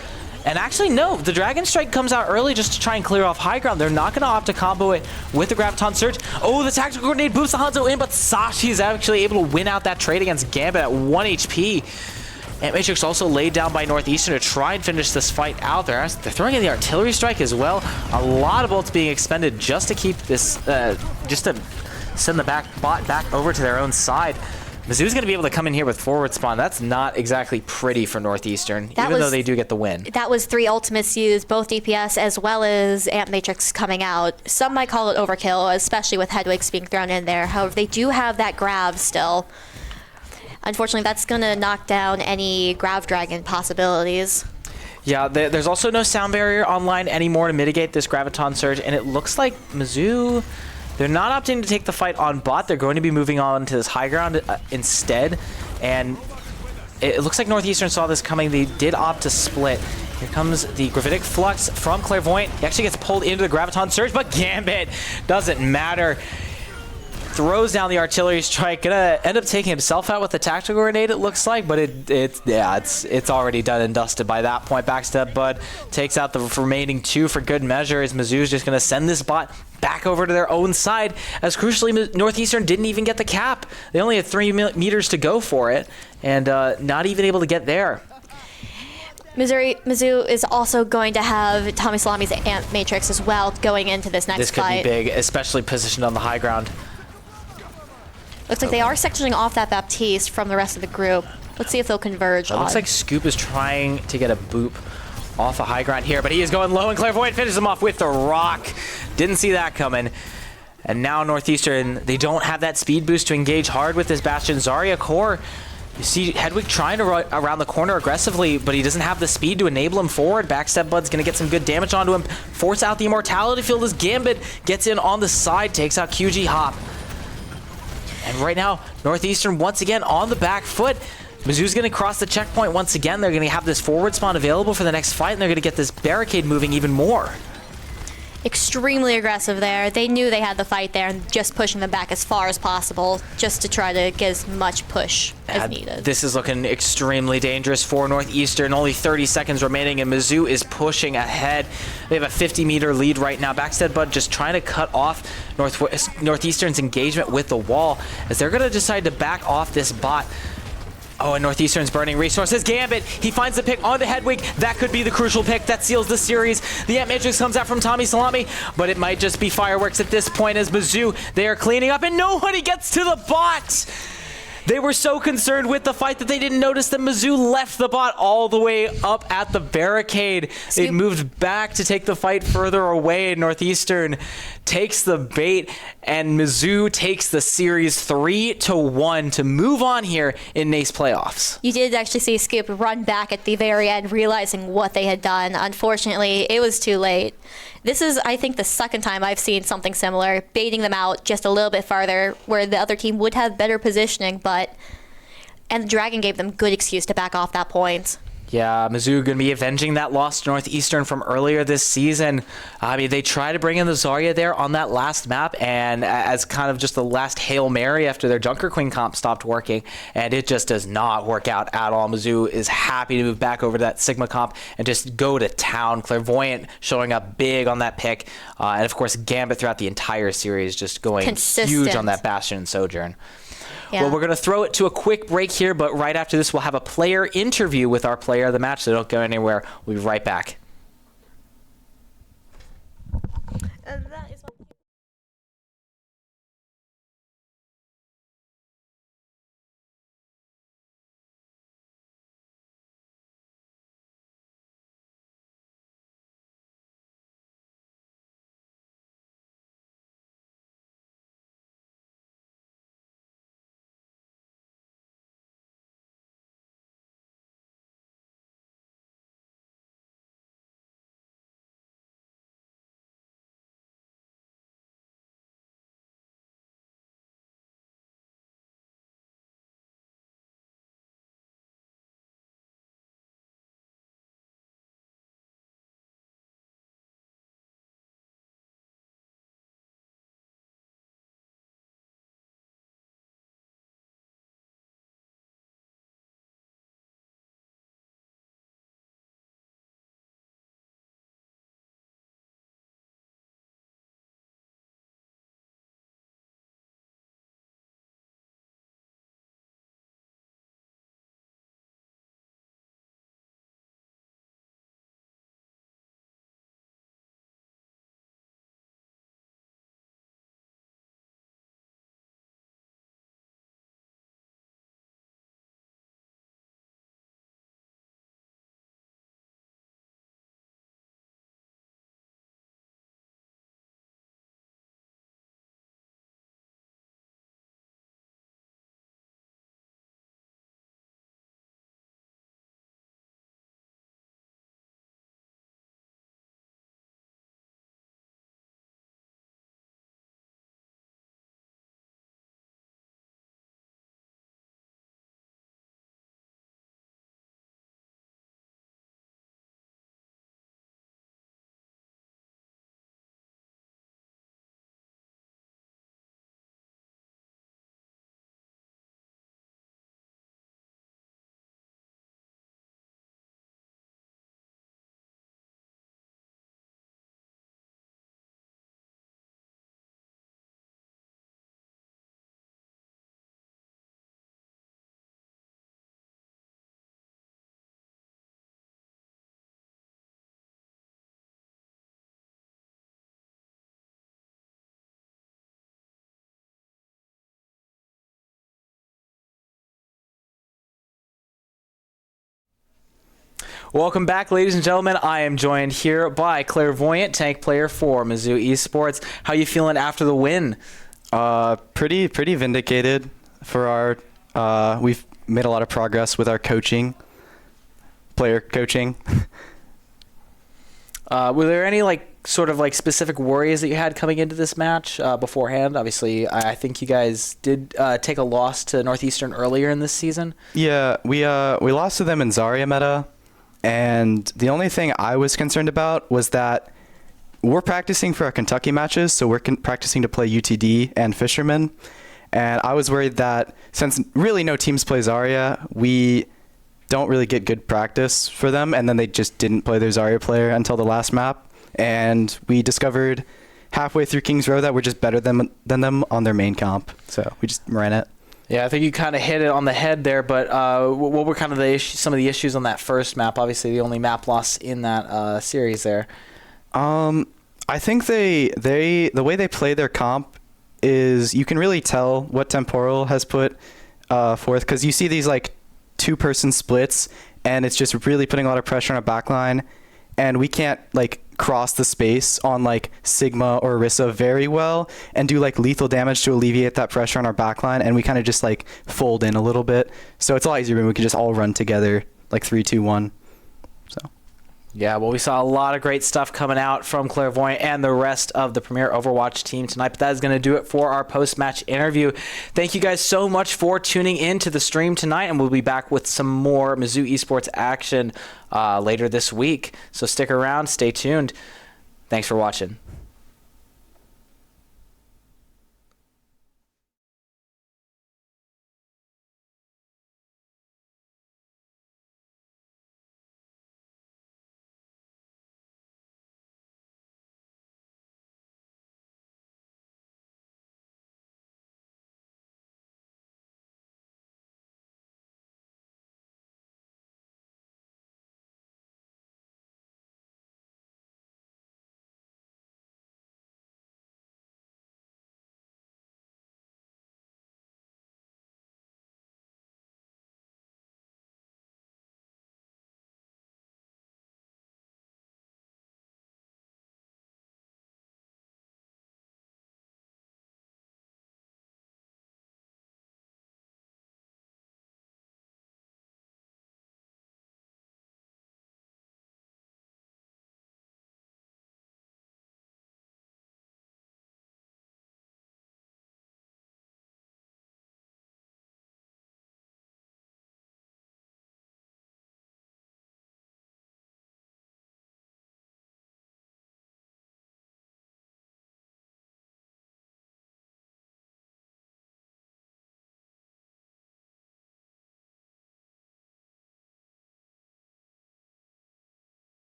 And actually, no, the Dragon Strike comes out early just to try and clear off high ground. They're not going to opt to combo it with the Graviton Surge. Oh, the Tactical Grenade boosts the Hanzo in, but Sashi is actually able to win out that trade against Gambit at 1 HP. And Matrix also laid down by Northeastern to try and finish this fight out there. They're throwing in the Artillery Strike as well. A lot of bolts being expended just to keep this, just to send the bot back over to their own side. Mizzou's going to be able to come in here with forward spawn. That's not exactly pretty for Northeastern, even though they do get the win. That was 3 ultimates used, both DPS as well as Amp Matrix coming out. Some might call it overkill, especially with Hedwigs being thrown in there. However, they do have that Grav still. Unfortunately, that's going to knock down any Grav Dragon possibilities. Yeah, there's also no sound barrier online anymore to mitigate this Graviton Surge, and it looks like Mizzou, they're not opting to take the fight on bot. They're going to be moving on to this high ground instead, and it looks like Northeastern saw this coming. They did opt to split. Here comes the Gravitic Flux from Clairvoyant. He actually gets pulled into the Graviton Surge, but Gambit doesn't matter. Throws down the Artillery Strike, gonna end up taking himself out with the Tactical Grenade, it looks like, but it's already done and dusted by that point. Backstep Bud takes out the remaining 2 for good measure, as Mizzou's just gonna send this bot back over to their own side, as crucially Northeastern didn't even get the cap. They only had 3 meters to go for it, and not even able to get there. Mizzou is also going to have Tommy Salami's Amp Matrix as well going into this next fight. This could be big, especially positioned on the high ground. Looks like they are sectioning off that Baptiste from the rest of the group. Let's see if they'll converge. It looks like Scoop is trying to get a boop off a high ground here, but he is going low, and Clairvoyant finishes him off with the rock. Didn't see that coming. And now Northeastern, they don't have that speed boost to engage hard with this Bastion. Zarya Core, you see Hedwig trying to run around the corner aggressively, but he doesn't have the speed to enable him forward. Backstep Bud's going to get some good damage onto him. Force out the Immortality Field as Gambit gets in on the side, takes out QG Hop. And right now, Northeastern once again on the back foot. Mizzou's going to cross the checkpoint once again. They're going to have this forward spawn available for the next fight, and they're going to get this barricade moving even more. Extremely aggressive there. They knew they had the fight there and just pushing them back as far as possible just to try to get as much push as needed. This is looking extremely dangerous for Northeastern. Only 30 seconds remaining, and Mizzou is pushing ahead. They have a 50-meter lead right now. Backstep Bud just trying to cut off Northeastern's engagement with the wall as they're going to decide to back off this bot. Oh, and Northeastern's burning resources. Gambit, he finds the pick onto Hedwig. That could be the crucial pick that seals the series. The Ant Matrix comes out from Tommy Salami, but it might just be fireworks at this point as Mizzou, they are cleaning up, and nobody gets to the bot. They were so concerned with the fight that they didn't notice that Mizzou left the bot all the way up at the barricade. They moved back to take the fight further away. Northeastern takes the bait, and Mizzou takes the series 3-1 to move on here in NACE playoffs. You did actually see Scoop run back at the very end, realizing what they had done. Unfortunately, it was too late. This is, I think, the second time I've seen something similar, baiting them out just a little bit farther, where the other team would have better positioning, and the Dragon gave them good excuse to back off that point. Yeah, Mizzou going to be avenging that loss to Northeastern from earlier this season. I mean, they tried to bring in the Zarya there on that last map, and as kind of just the last Hail Mary after their Junker Queen comp stopped working, and it just does not work out at all. Mizzou is happy to move back over to that Sigma comp and just go to town. Clairvoyant showing up big on that pick, and of course Gambit throughout the entire series just going huge on that Bastion and Sojourn. Yeah. Well, we're going to throw it to a quick break here, but right after this, we'll have a player interview with our player of the match, so don't go anywhere. We'll be right back. Welcome back, ladies and gentlemen. I am joined here by Clairvoyant, tank player for Mizzou Esports. How you feeling after the win? Pretty vindicated for our. We've made a lot of progress with our player coaching. Were there any specific worries that you had coming into this match beforehand? Obviously, I think you guys did take a loss to Northeastern earlier in this season. Yeah, we lost to them in Zarya meta, and the only thing I was concerned about was that we're practicing for our Kentucky matches, so we're practicing to play UTD and Fisherman, and I was worried that since really no teams play Zarya, we don't really get good practice for them, and then they just didn't play their Zarya player until the last map, and we discovered halfway through Kings Row that we're just better than them on their main comp, so we just ran it. Yeah, I think you kind of hit it on the head there, but what were kind of some of the issues on that first map? Obviously, the only map loss in that series there. I think the way they play their comp is you can really tell what Temporal has put forth, because you see these two-person splits, and it's just really putting a lot of pressure on a backline, and we can't cross the space on Sigma or Orisa very well and do lethal damage to alleviate that pressure on our backline, and we kind of just fold in a little bit. So it's a lot easier when we can just all run together 3-2-1. So yeah, well, we saw a lot of great stuff coming out from Clairvoyant and the rest of the Premier Overwatch team tonight, but that is going to do it for our post-match interview. Thank you guys so much for tuning in to the stream tonight, and we'll be back with some more Mizzou Esports action later this week. So stick around, stay tuned. Thanks for watching.